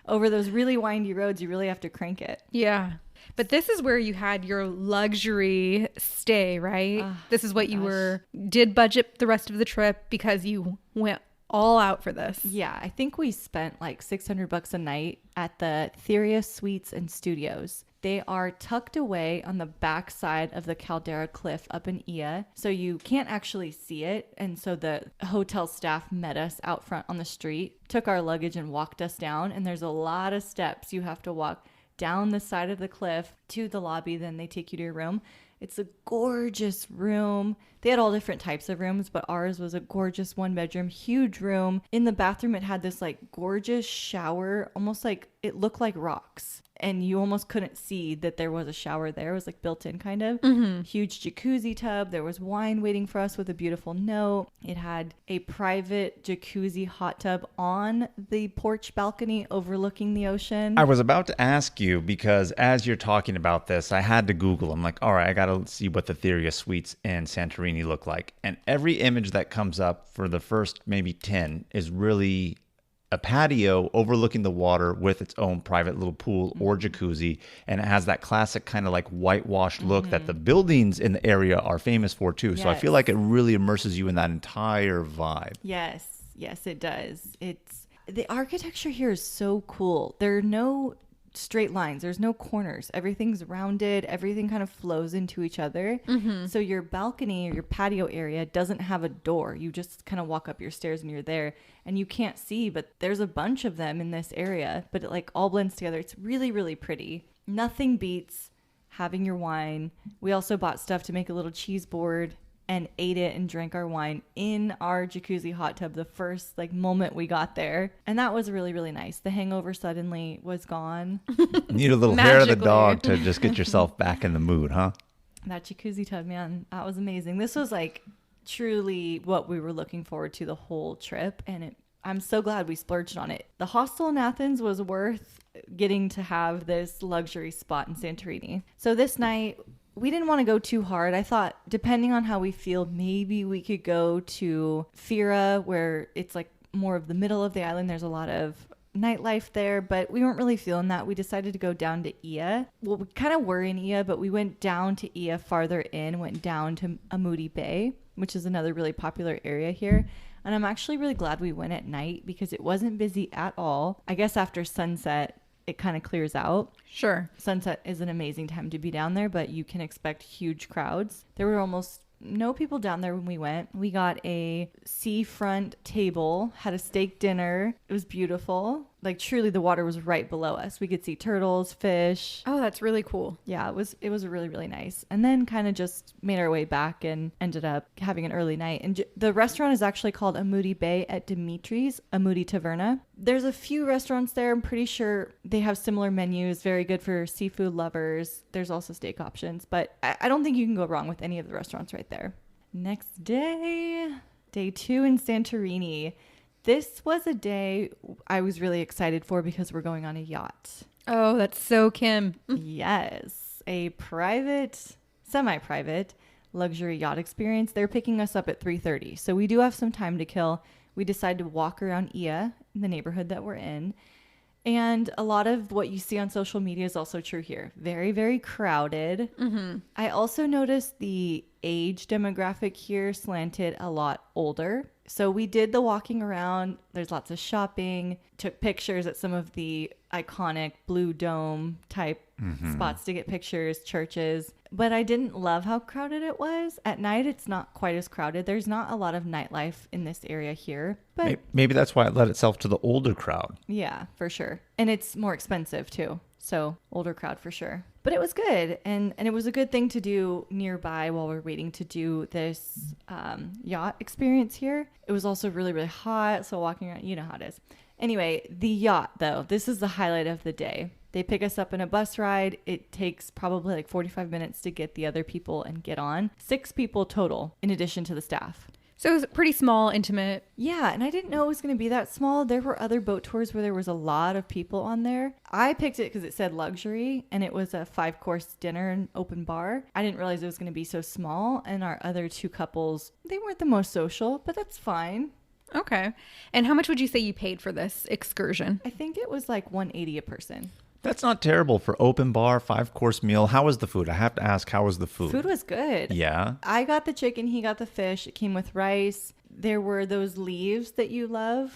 over those really windy roads, you really have to crank it. Yeah. But this is where you had your luxury stay, right? This is what you did budget the rest of the trip because you went all out for this. Yeah, I think we spent like $600 a night at the Theria Suites and Studios. They are tucked away on the back side of the Caldera Cliff up in Ia, so you can't actually see it. And so the hotel staff met us out front on the street, took our luggage and walked us down. And there's a lot of steps you have to walk down the side of the cliff to the lobby. Then they take you to your room. It's a gorgeous room. They had all different types of rooms, but ours was a gorgeous 1-bedroom, huge room. In the bathroom, it had this like gorgeous shower, almost like it looked like rocks. And you almost couldn't see that there was a shower there. It was like built in kind of. Huge jacuzzi tub. There was wine waiting for us with a beautiful note. It had a private jacuzzi hot tub on the porch balcony overlooking the ocean. I was about to ask you because as you're talking about this, I had to Google. I'm like, all right, I got to see what the Theria Suites in Santorini look like. And every image that comes up for the first maybe 10 is really a patio overlooking the water with its own private little pool or jacuzzi. And it has that classic kind of like whitewashed look that the buildings in the area are famous for too. So I feel like it really immerses you in that entire vibe. Yes, it does. The architecture here is so cool. There are no straight lines. There's no corners. Everything's rounded. Everything kind of flows into each other. So your balcony or your patio area doesn't have a door. You just kind of walk up your stairs and you're there, and you can't see, but there's a bunch of them in this area, but it like all blends together. It's really, really pretty. Nothing beats having your wine. We also bought stuff to make a little cheese board and ate it and drank our wine in our jacuzzi hot tub the first like moment we got there. And that was really, really nice. The hangover suddenly was gone. You need a little hair of the dog to just get yourself back in the mood, huh? That jacuzzi tub, man, that was amazing. This was like truly what we were looking forward to the whole trip. And I'm so glad we splurged on it. The hostel in Athens was worth getting to have this luxury spot in Santorini. So this night, we didn't want to go too hard. I thought, depending on how we feel, maybe we could go to Fira, where it's like more of the middle of the island. There's a lot of nightlife there, but we weren't really feeling that. We decided to go down to Ia. Well, we kind of were in Ia, but we went down to Ia farther in, went down to Amudi Bay, which is another really popular area here. And I'm actually really glad we went at night because it wasn't busy at all. I guess after sunset, it kind of clears out. Sure. Sunset is an amazing time to be down there, but you can expect huge crowds. There were almost no people down there when we went. We got a seafront table, had a steak dinner. It was beautiful. Like truly the water was right below us. We could see turtles, fish. Oh, that's really cool. Yeah, it was really, really nice. And then kind of just made our way back and ended up having an early night. And the restaurant is actually called Amudi Bay at Dimitri's, Amudi Taverna. There's a few restaurants there. I'm pretty sure they have similar menus, very good for seafood lovers. There's also steak options, but I don't think you can go wrong with any of the restaurants right there. Next day, day 2 in Santorini. This was a day I was really excited for because we're going on a yacht. Oh, that's so Kim. Yes. A private, semi-private luxury yacht experience. They're picking us up at 3:30. So we do have some time to kill. We decided to walk around Ia, the neighborhood that we're in. And a lot of what you see on social media is also true here. Very, very crowded. I also noticed the age demographic here slanted a lot older. So we did the walking around. There's lots of shopping, took pictures at some of the iconic blue dome type spots to get pictures, churches. But I didn't love how crowded it was. At night, it's not quite as crowded. There's not a lot of nightlife in this area here. But maybe that's why it led itself to the older crowd. yeah, for sure. And it's more expensive too. So older crowd for sure. But it was good. And it was a good thing to do nearby while we're waiting to do this yacht experience here. It was also really, really hot. So walking around, you know how it is. Anyway, the yacht though, this is the highlight of the day. They pick us up in a bus ride. It takes probably like 45 minutes to get the other people and get on. 6 people total in addition to the staff. So it was pretty small, intimate. Yeah, and I didn't know it was going to be that small. There were other boat tours where there was a lot of people on there. I picked it because it said luxury, and it was a 5-course dinner and open bar. I didn't realize it was going to be so small, and our other 2 couples, they weren't the most social, but that's fine. Okay. And how much would you say you paid for this excursion? I think it was like $180 a person. That's not terrible for open bar, 5-course meal. How was the food? I have to ask, how was the food? Food was good. Yeah. I got the chicken, he got the fish. It came with rice. There were those leaves that you love.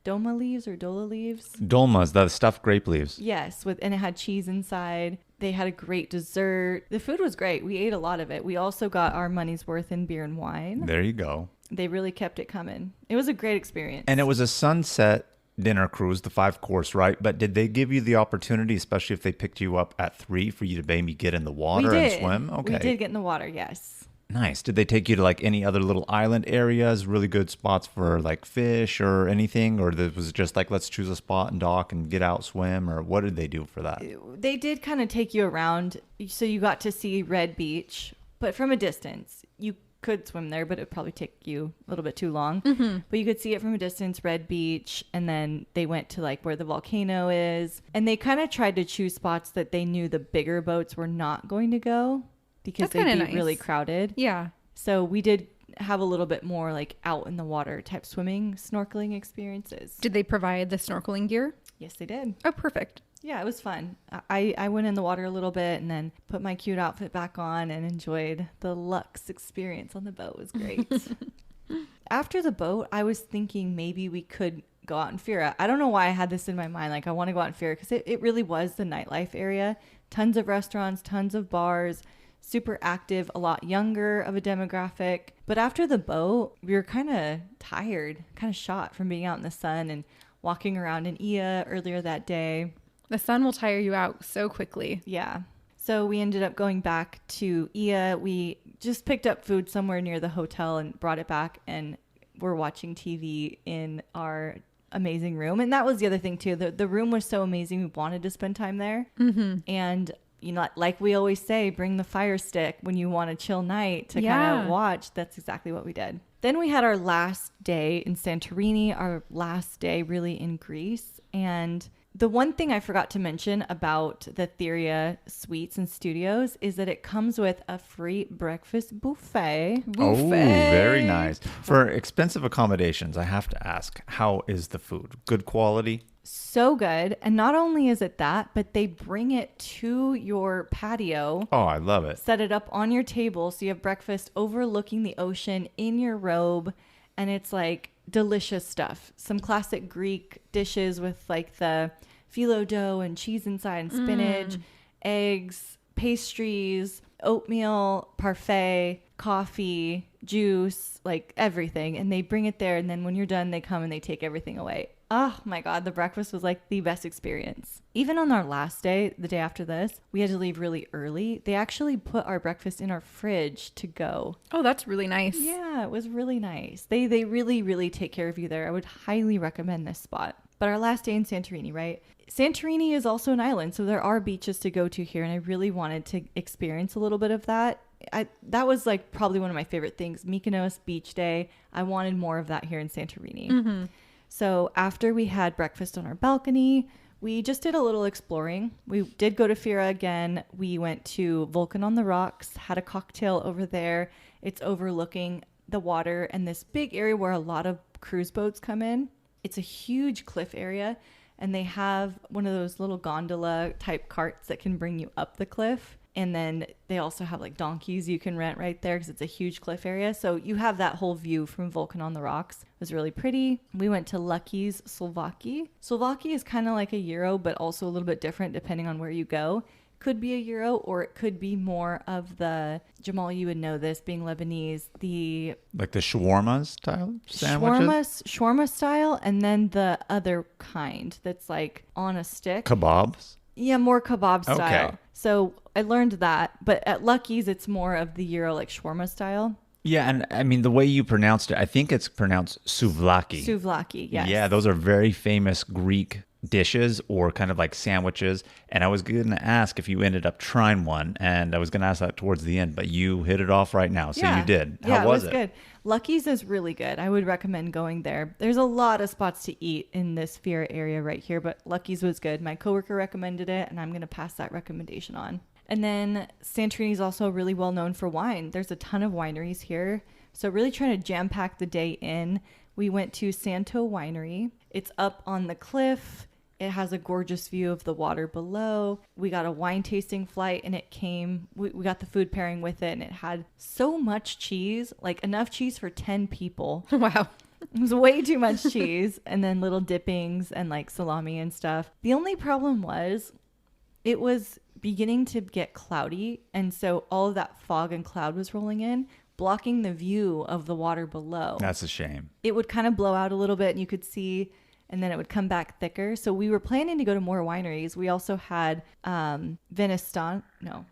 Doma leaves or Dola leaves? Dolmas, the stuffed grape leaves. Yes, and it had cheese inside. They had a great dessert. The food was great. We ate a lot of it. We also got our money's worth in beer and wine. There you go. They really kept it coming. It was a great experience. And it was a sunset dinner cruise, the 5-course, right? But did they give you the opportunity, especially if they picked you up at 3, for you to maybe get in the water and swim? Okay. We did get in the water, yes. Nice. Did they take you to like any other little island areas, really good spots for like fish or anything? Or was it just like, let's choose a spot and dock and get out, swim? Or what did they do for that? They did kind of take you around. So you got to see Red Beach, but from a distance. You could swim there, but it'd probably take you a little bit too long. But you could see it from a distance, Red Beach, and then they went to like where the volcano is, and they kind of tried to choose spots that they knew the bigger boats were not going to go because they'd be nice. really crowded. Yeah. So we did have a little bit more like out in the water type swimming, snorkeling experiences. Did they provide the snorkeling gear? Yes, they did. Oh, perfect. Yeah, it was fun. I went in the water a little bit and then put my cute outfit back on and enjoyed the luxe experience on the boat. It was great. After the boat, I was thinking maybe we could go out in Fira. I don't know why I had this in my mind. Like, I want to go out in Fira because it really was the nightlife area. Tons of restaurants, tons of bars, super active, a lot younger of a demographic. But after the boat, we were kind of tired, kind of shot from being out in the sun and walking around in Ia earlier that day. The sun will tire you out so quickly. Yeah. So we ended up going back to Ia. We just picked up food somewhere near the hotel and brought it back, and we're watching TV in our amazing room. And that was the other thing too. The room was so amazing. We wanted to spend time there. And you know, like we always say, bring the fire stick when you want a chill night to kind of watch. That's exactly what we did. Then we had our last day in Santorini, our last day really in Greece. And the one thing I forgot to mention about the Theria Suites and Studios is that it comes with a free breakfast buffet. Oh, very nice. For expensive accommodations, I have to ask, how is the food? Good quality? So good. And not only is it that, but they bring it to your patio. Oh, I love it. Set it up on your table so you have breakfast overlooking the ocean in your robe. And it's like delicious stuff. Some classic Greek dishes with like the phyllo dough and cheese inside and spinach, eggs, pastries, oatmeal, parfait, coffee, juice, like everything. And they bring it there. And then when you're done, they come and they take everything away. Oh my God, the breakfast was like the best experience. Even on our last day, the day after this, we had to leave really early. They actually put our breakfast in our fridge to go. Oh, that's really nice. Yeah, it was really nice. They really, really take care of you there. I would highly recommend this spot. But our last day in Santorini, right? Santorini is also an island, so there are beaches to go to here, and I really wanted to experience a little bit of that. That was like probably one of my favorite things. Mykonos beach day. I wanted more of that here in Santorini. So after we had breakfast on our balcony, we just did a little exploring. We did go to Fira again. We went to Vulcan on the Rocks, had a cocktail over there. It's overlooking the water and this big area where a lot of cruise boats come in. It's a huge cliff area, and they have one of those little gondola type carts that can bring you up the cliff. And then they also have like donkeys you can rent right there because it's a huge cliff area. So you have that whole view from Vulcan on the Rocks. It was really pretty. We went to Lucky's Slovaki. Slovaki is kind of like a Euro, but also a little bit different depending on where you go. Could be a Euro, or it could be more of the, Jamal, you would know this, being Lebanese, the like the shawarma style sandwiches? Shawarma style, and then the other kind that's like on a stick. Kebabs? Yeah, more kebab style. Okay. So I learned that, but at Lucky's it's more of the Euro, like shawarma style. Yeah, and I mean, the way you pronounced it, I think it's pronounced souvlaki. Souvlaki, yes. Yeah, those are very famous Greek dishes or kind of like sandwiches. And I was going to ask if you ended up trying one, and I was going to ask that towards the end, but you hit it off right now. So you did. How was it? Good. Lucky's is really good. I would recommend going there. There's a lot of spots to eat in this Fiera area right here, but Lucky's was good. My coworker recommended it, and I'm going to pass that recommendation on. And then Santorini is also really well known for wine. There's a ton of wineries here. So really trying to jam pack the day in. We went to Santo Winery. It's up on the cliff. It has a gorgeous view of the water below. We got a wine tasting flight, and it came, we got the food pairing with it, and it had so much cheese, like enough cheese for 10 people. Wow. It was way too much cheese, and then little dippings and like salami and stuff. The only problem was it was beginning to get cloudy, and so all of that fog and cloud was rolling in, blocking the view of the water below. That's a shame. It would kind of blow out a little bit, and you could see, and then it would come back thicker. So we were planning to go to more wineries. We also had Venezzanos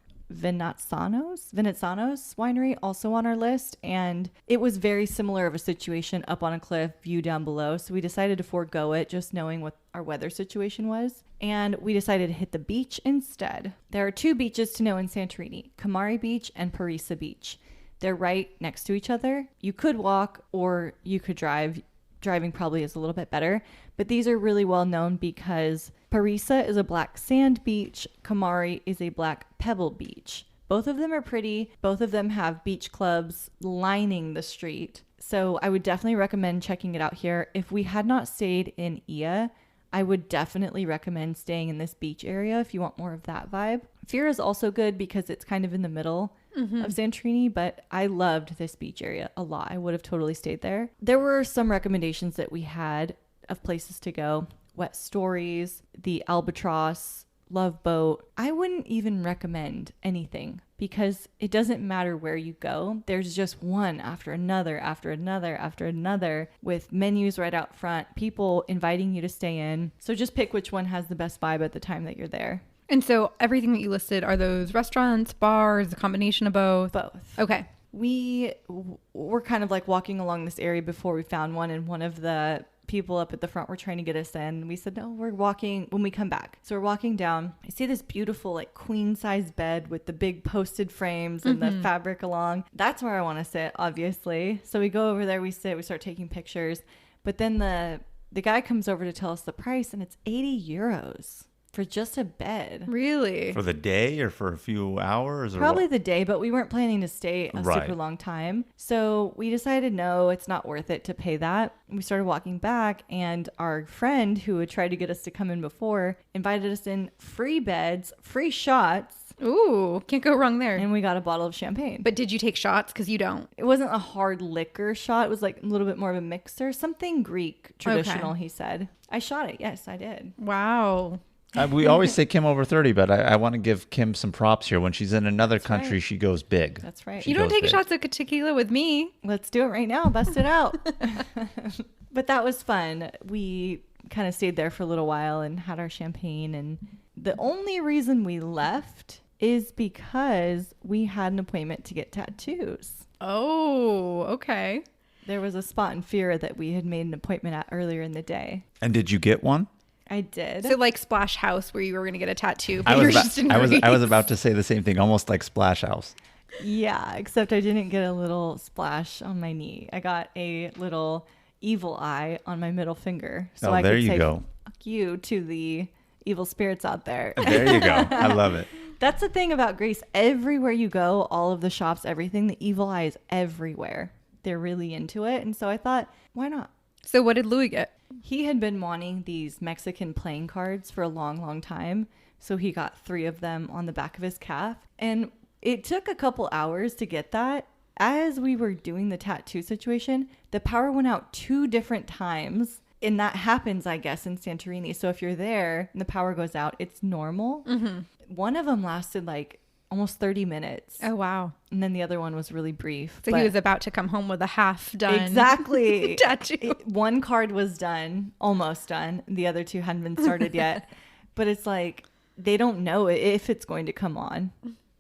winery also on our list, and it was very similar of a situation, up on a cliff, view down below. So we decided to forego it, just knowing what our weather situation was, and we decided to hit the beach instead. There are two beaches to know in Santorini, Kamari Beach and Parisa Beach. They're right next to each other. You could walk or you could drive. Driving probably is a little bit better, but these are really well known because Parisa is a black sand beach, Kamari is a black pebble beach. Both of them are pretty. Both of them have beach clubs lining the street. So I would definitely recommend checking it out here. If we had not stayed in Ia, I would definitely recommend staying in this beach area if you want more of that vibe. Fiera is also good because it's kind of in the middle of Santorini, but I loved this beach area a lot. I would have totally stayed there. There were some recommendations that we had of places to go. Wet Stories, the Albatross, Love Boat. I wouldn't even recommend anything because it doesn't matter where you go. There's just one after another, after another, after another, with menus right out front, people inviting you to stay in. So just pick which one has the best vibe at the time that you're there. And so everything that you listed, are those restaurants, bars, a combination of both? Both. Okay. We were kind of like walking along this area before we found one, and one of the people up at the front were trying to get us in. We said, no, we're walking when we come back. So we're walking down. I see this beautiful like queen size bed with the big posted frames and the fabric along. That's where I want to sit, obviously. So we go over there, we sit, we start taking pictures. But then the guy comes over to tell us the price, and it's 80 euros. For just a bed. Really? For the day or for a few hours? Or Probably what? the day, but we weren't planning to stay a Right. super long time. So we decided, no, it's not worth it to pay that. We started walking back, and our friend who had tried to get us to come in before invited us in, free beds, free shots. Ooh, can't go wrong there. And we got a bottle of champagne. But did you take shots? Because you don't. It wasn't a hard liquor shot. It was like a little bit more of a mixer. Something Greek traditional, he said. I shot it. Yes, I did. Wow. We always say Kim over 30, but I want to give Kim some props here. When she's in another country, right. she goes big. That's right. She You don't goes take big. shots of tequila with me. Let's do it right now. Bust it out. But that was fun. We kind of stayed there for a little while and had our champagne. And the only reason we left is because we had an appointment to get tattoos. Oh, okay. There was a spot in Fiera that we had made an appointment at earlier in the day. And did you get one? I did. So like Splash House where you were going to get a tattoo, but I you're was, just in I was Greece. about to say the same thing, almost like Splash House. Yeah, except I didn't get a little splash on my knee. I got a little evil eye on my middle finger. So I there could you say, go. Fuck you to the evil spirits out there. There you go. I love it. That's the thing about Greece. Everywhere you go, all of the shops, everything, the evil eye is everywhere. They're really into it. And so I thought, why not? So what did Louis get? He had been wanting these Mexican playing cards for a long, long time So he got 3 of them on the back of his calf. And it took a couple hours to get that. As we were doing the tattoo situation, the power went out 2 different times. And that happens, I guess, in Santorini. So if you're there and the power goes out, it's normal. One of them lasted like almost 30 minutes. Oh, wow. And then the other one was really brief. So he was about to come home with a half done. Exactly. tattoo. One card was done, almost done. The other 2 hadn't been started yet. But it's like, they don't know if it's going to come on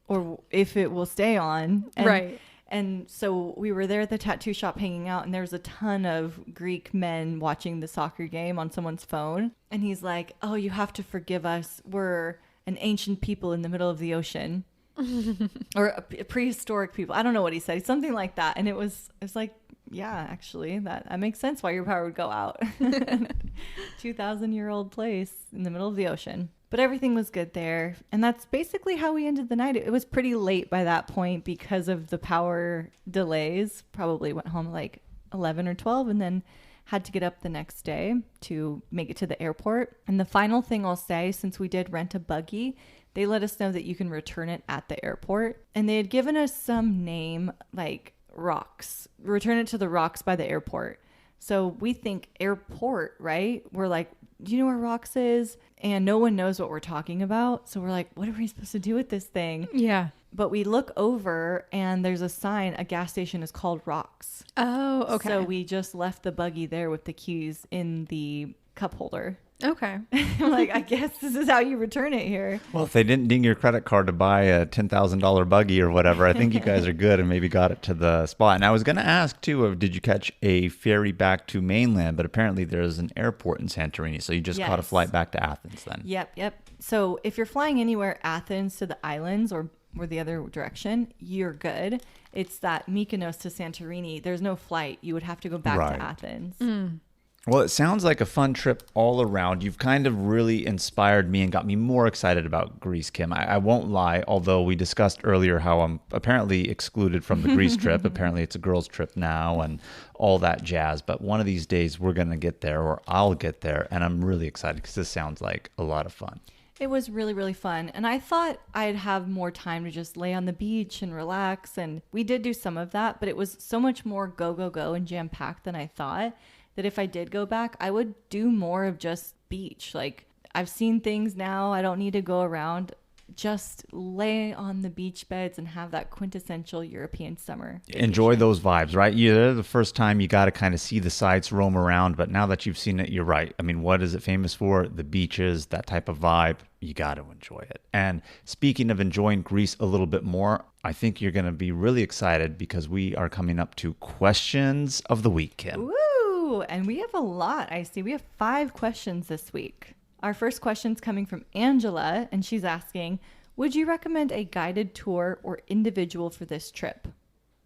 or if it will stay on. Right. And so we were there at the tattoo shop hanging out, and there was a ton of Greek men watching the soccer game on someone's phone. And he's like, oh, you have to forgive us. We're an ancient people in the middle of the ocean. Or a prehistoric people. I don't know what he said. Something like that. And it was like, yeah, actually, that makes sense why your power would go out. 2,000-year-old place in the middle of the ocean. But everything was good there. And that's basically how we ended the night. It was pretty late by that point because of the power delays. Probably went home like 11 or 12 and then had to get up the next day to make it to the airport. And the final thing I'll say, since we did rent a buggy, they let us know that you can return it at the airport. And they had given us some name like Rocks. Return it to the Rocks by the airport. So we think airport, right? We're like, do you know where Rocks is? And no one knows what we're talking about. So we're like, what are we supposed to do with this thing? Yeah. But we look over and there's a sign, a gas station is called Rocks. Oh, okay. So we just left the buggy there with the keys in the cup holder. Okay. I'm like, I guess this is how you return it here. Well, if they didn't ding your credit card to buy a $10,000 buggy or whatever, I think you guys are good and maybe got it to the spot. And I was going to ask too, did you catch a ferry back to mainland? But apparently there's an airport in Santorini, so you just caught a flight back to Athens then. Yep. So if you're flying anywhere Athens to the islands or the other direction, you're good. It's that Mykonos to Santorini, there's no flight. You would have to go back to Athens. Well, it sounds like a fun trip all around. You've kind of really inspired me and got me more excited about Greece, Kim. I won't lie, although we discussed earlier how I'm apparently excluded from the Greece trip. Apparently it's a girls' trip now and all that jazz. But one of these days we're going to get there, or I'll get there. And I'm really excited because this sounds like a lot of fun. It was really, really fun. And I thought I'd have more time to just lay on the beach and relax. And we did do some of that, but it was so much more go and jam-packed than I thought, that if I did go back, I would do more of just beach. Like, I've seen things now. I don't need to go around. Just lay on the beach beds and have that quintessential European summer vacation. Enjoy those vibes, right? You're the first time you got to kind of see the sights, roam around. But now that you've seen it, you're right. I mean, what is it famous for? The beaches, that type of vibe. You got to enjoy it. And speaking of enjoying Greece a little bit more, I think you're going to be really excited because we are coming up to questions of the week, Kim. Woo! And we have a lot, I see. We have 5 questions this week. Our first question's coming from Angela, and she's asking, would you recommend a guided tour or individual for this trip?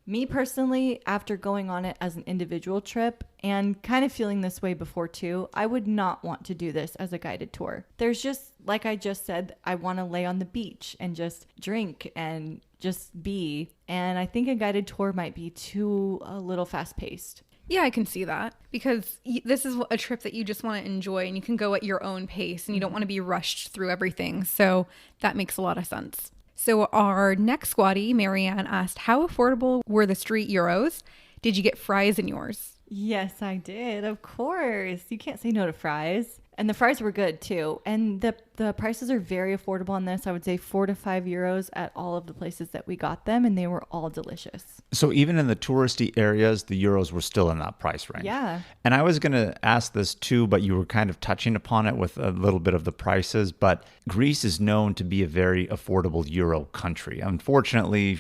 Me personally, after going on it as an individual trip and kind of feeling this way before too, I would not want to do this as a guided tour. There's just, like I just said, I want to lay on the beach and just drink and just be. And I think a guided tour might be a little fast paced. Yeah, I can see that because this is a trip that you just want to enjoy and you can go at your own pace and you don't want to be rushed through everything. So that makes a lot of sense. So our next squatty, Marianne, asked, how affordable were the street gyros? Did you get fries in yours? Yes, I did. Of course. You can't say no to fries. And the fries were good too. And the prices are very affordable on this. I would say 4 to 5 euros at all of the places that we got them. And they were all delicious. So even in the touristy areas, the euros were still in that price range. Yeah. And I was going to ask this too, but you were kind of touching upon it with a little bit of the prices. But Greece is known to be a very affordable euro country. Unfortunately,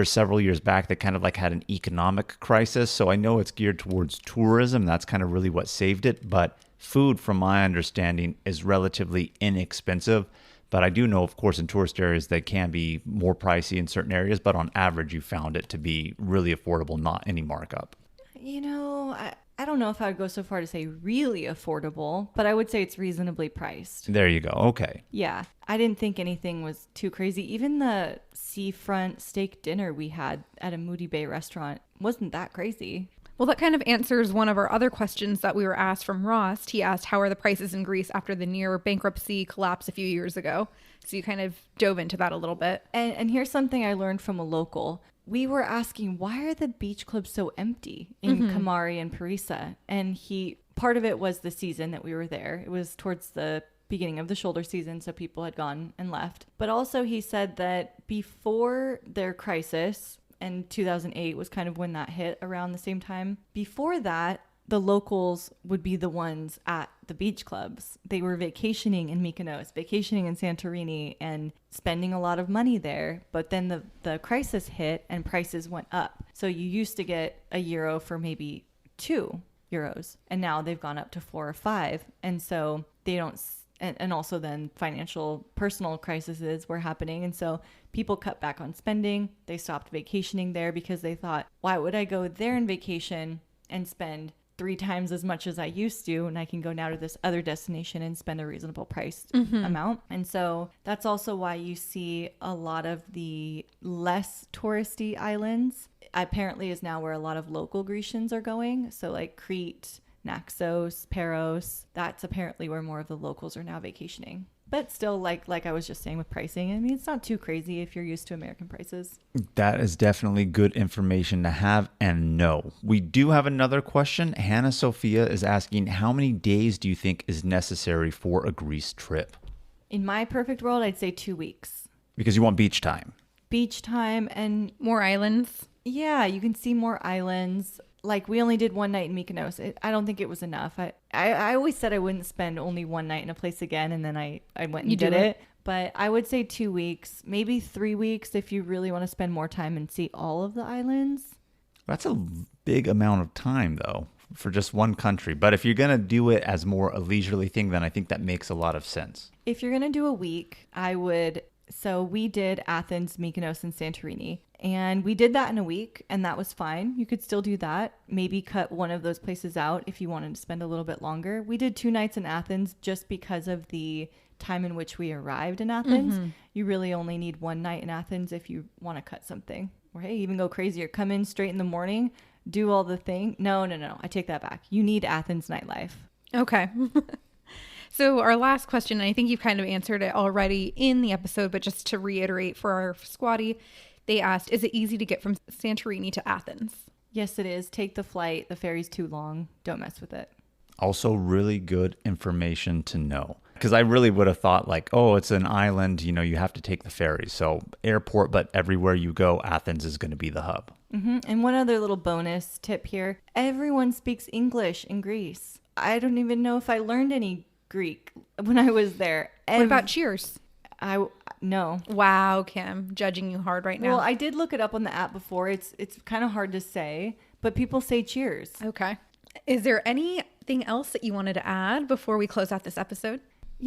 several years back, they kind of like had an economic crisis. So I know it's geared towards tourism. That's kind of really what saved it. But food, from my understanding, is relatively inexpensive. But I do know, of course, in tourist areas, they can be more pricey in certain areas. But on average, you found it to be really affordable, not any markup. I don't know if I would go so far to say really affordable, but I would say it's reasonably priced. There you go. Okay. Yeah. I didn't think anything was too crazy. Even the seafront steak dinner we had at a Moody Bay restaurant wasn't that crazy. Well, that kind of answers one of our other questions that we were asked from Ross. He asked, how are the prices in Greece after the near bankruptcy collapse a few years ago? So you kind of dove into that a little bit. And here's something I learned from a local. We were asking, why are the beach clubs so empty in Kamari and Parisa? And part of it was the season that we were there. It was towards the beginning of the shoulder season, so people had gone and left. But also he said that before their crisis, and 2008 was kind of when that hit around the same time. Before that, the locals would be the ones at the beach clubs. They were vacationing in Mykonos, vacationing in Santorini, and spending a lot of money there. But then the crisis hit and prices went up. So you used to get €1 for maybe €2, and now they've gone up to 4 or 5. And so they don't, and also then financial personal crises were happening. And so people cut back on spending. They stopped vacationing there because they thought, why would I go there in vacation and spend 3 times as much as I used to, and I can go now to this other destination and spend a reasonable priced amount. And so that's also why you see a lot of the less touristy islands apparently is now where a lot of local Grecians are going. So like Crete, Naxos, Paros, that's apparently where more of the locals are now vacationing. But still, like I was just saying with pricing, I mean, it's not too crazy if you're used to American prices. That is definitely good information to have and know. We do have another question. Hannah Sophia is asking, how many days do you think is necessary for a Greece trip? In my perfect world, I'd say 2 weeks. Because you want beach time. Beach time and more islands. Yeah, you can see more islands. Like, we only did one night in Mykonos. I don't think it was enough. I always said I wouldn't spend only one night in a place again, and then I went and did it. But I would say 2 weeks, maybe 3 weeks if you really want to spend more time and see all of the islands. That's a big amount of time, though, for just one country. But if you're going to do it as more a leisurely thing, then I think that makes a lot of sense. If you're going to do a week, I would... So we did Athens, Mykonos, and Santorini. And we did that in a week, and that was fine. You could still do that. Maybe cut one of those places out if you wanted to spend a little bit longer. We did 2 nights in Athens just because of the time in which we arrived in Athens. You really only need 1 night in Athens if you want to cut something. Or hey, even go crazier. Come in straight in the morning, do all the thing. No. I take that back. You need Athens nightlife. Okay. So our last question, and I think you've kind of answered it already in the episode, but just to reiterate for our squatty, they asked, is it easy to get from Santorini to Athens? Yes, it is. Take the flight. The ferry's too long. Don't mess with it. Also, really good information to know. Because I really would have thought like, oh, it's an island, you have to take the ferry. So airport, but everywhere you go, Athens is going to be the hub. And one other little bonus tip here. Everyone speaks English in Greece. I don't even know if I learned any Greek when I was there. What about cheers? No. Wow, Kim, judging you hard right now. Well, I did look it up on the app before. It's kind of hard to say, but people say cheers. Okay. Is there anything else that you wanted to add before we close out this episode?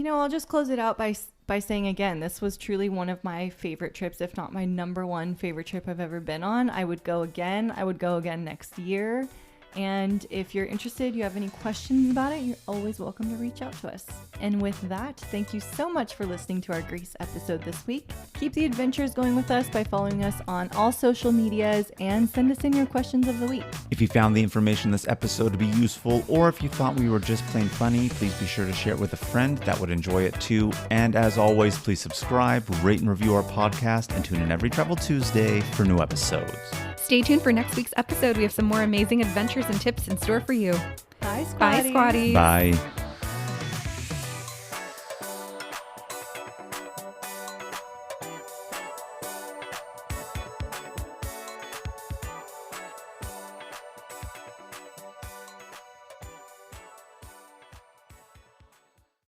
I'll just close it out by saying again, this was truly one of my favorite trips, if not my #1 favorite trip I've ever been on. I would go again. I would go again next year. And if you're interested, you have any questions about it, you're always welcome to reach out to us. And with that, thank you so much for listening to our Greece episode this week. Keep the adventures going with us by following us on all social medias and send us in your questions of the week. If you found the information in this episode to be useful, or if you thought we were just plain funny, please be sure to share it with a friend that would enjoy it too. And as always, please subscribe, rate and review our podcast, and tune in every Travel Tuesday for new episodes. Stay tuned for next week's episode. We have some more amazing adventures and tips in store for you. Bye, Squatties. Bye, Squatties. Bye.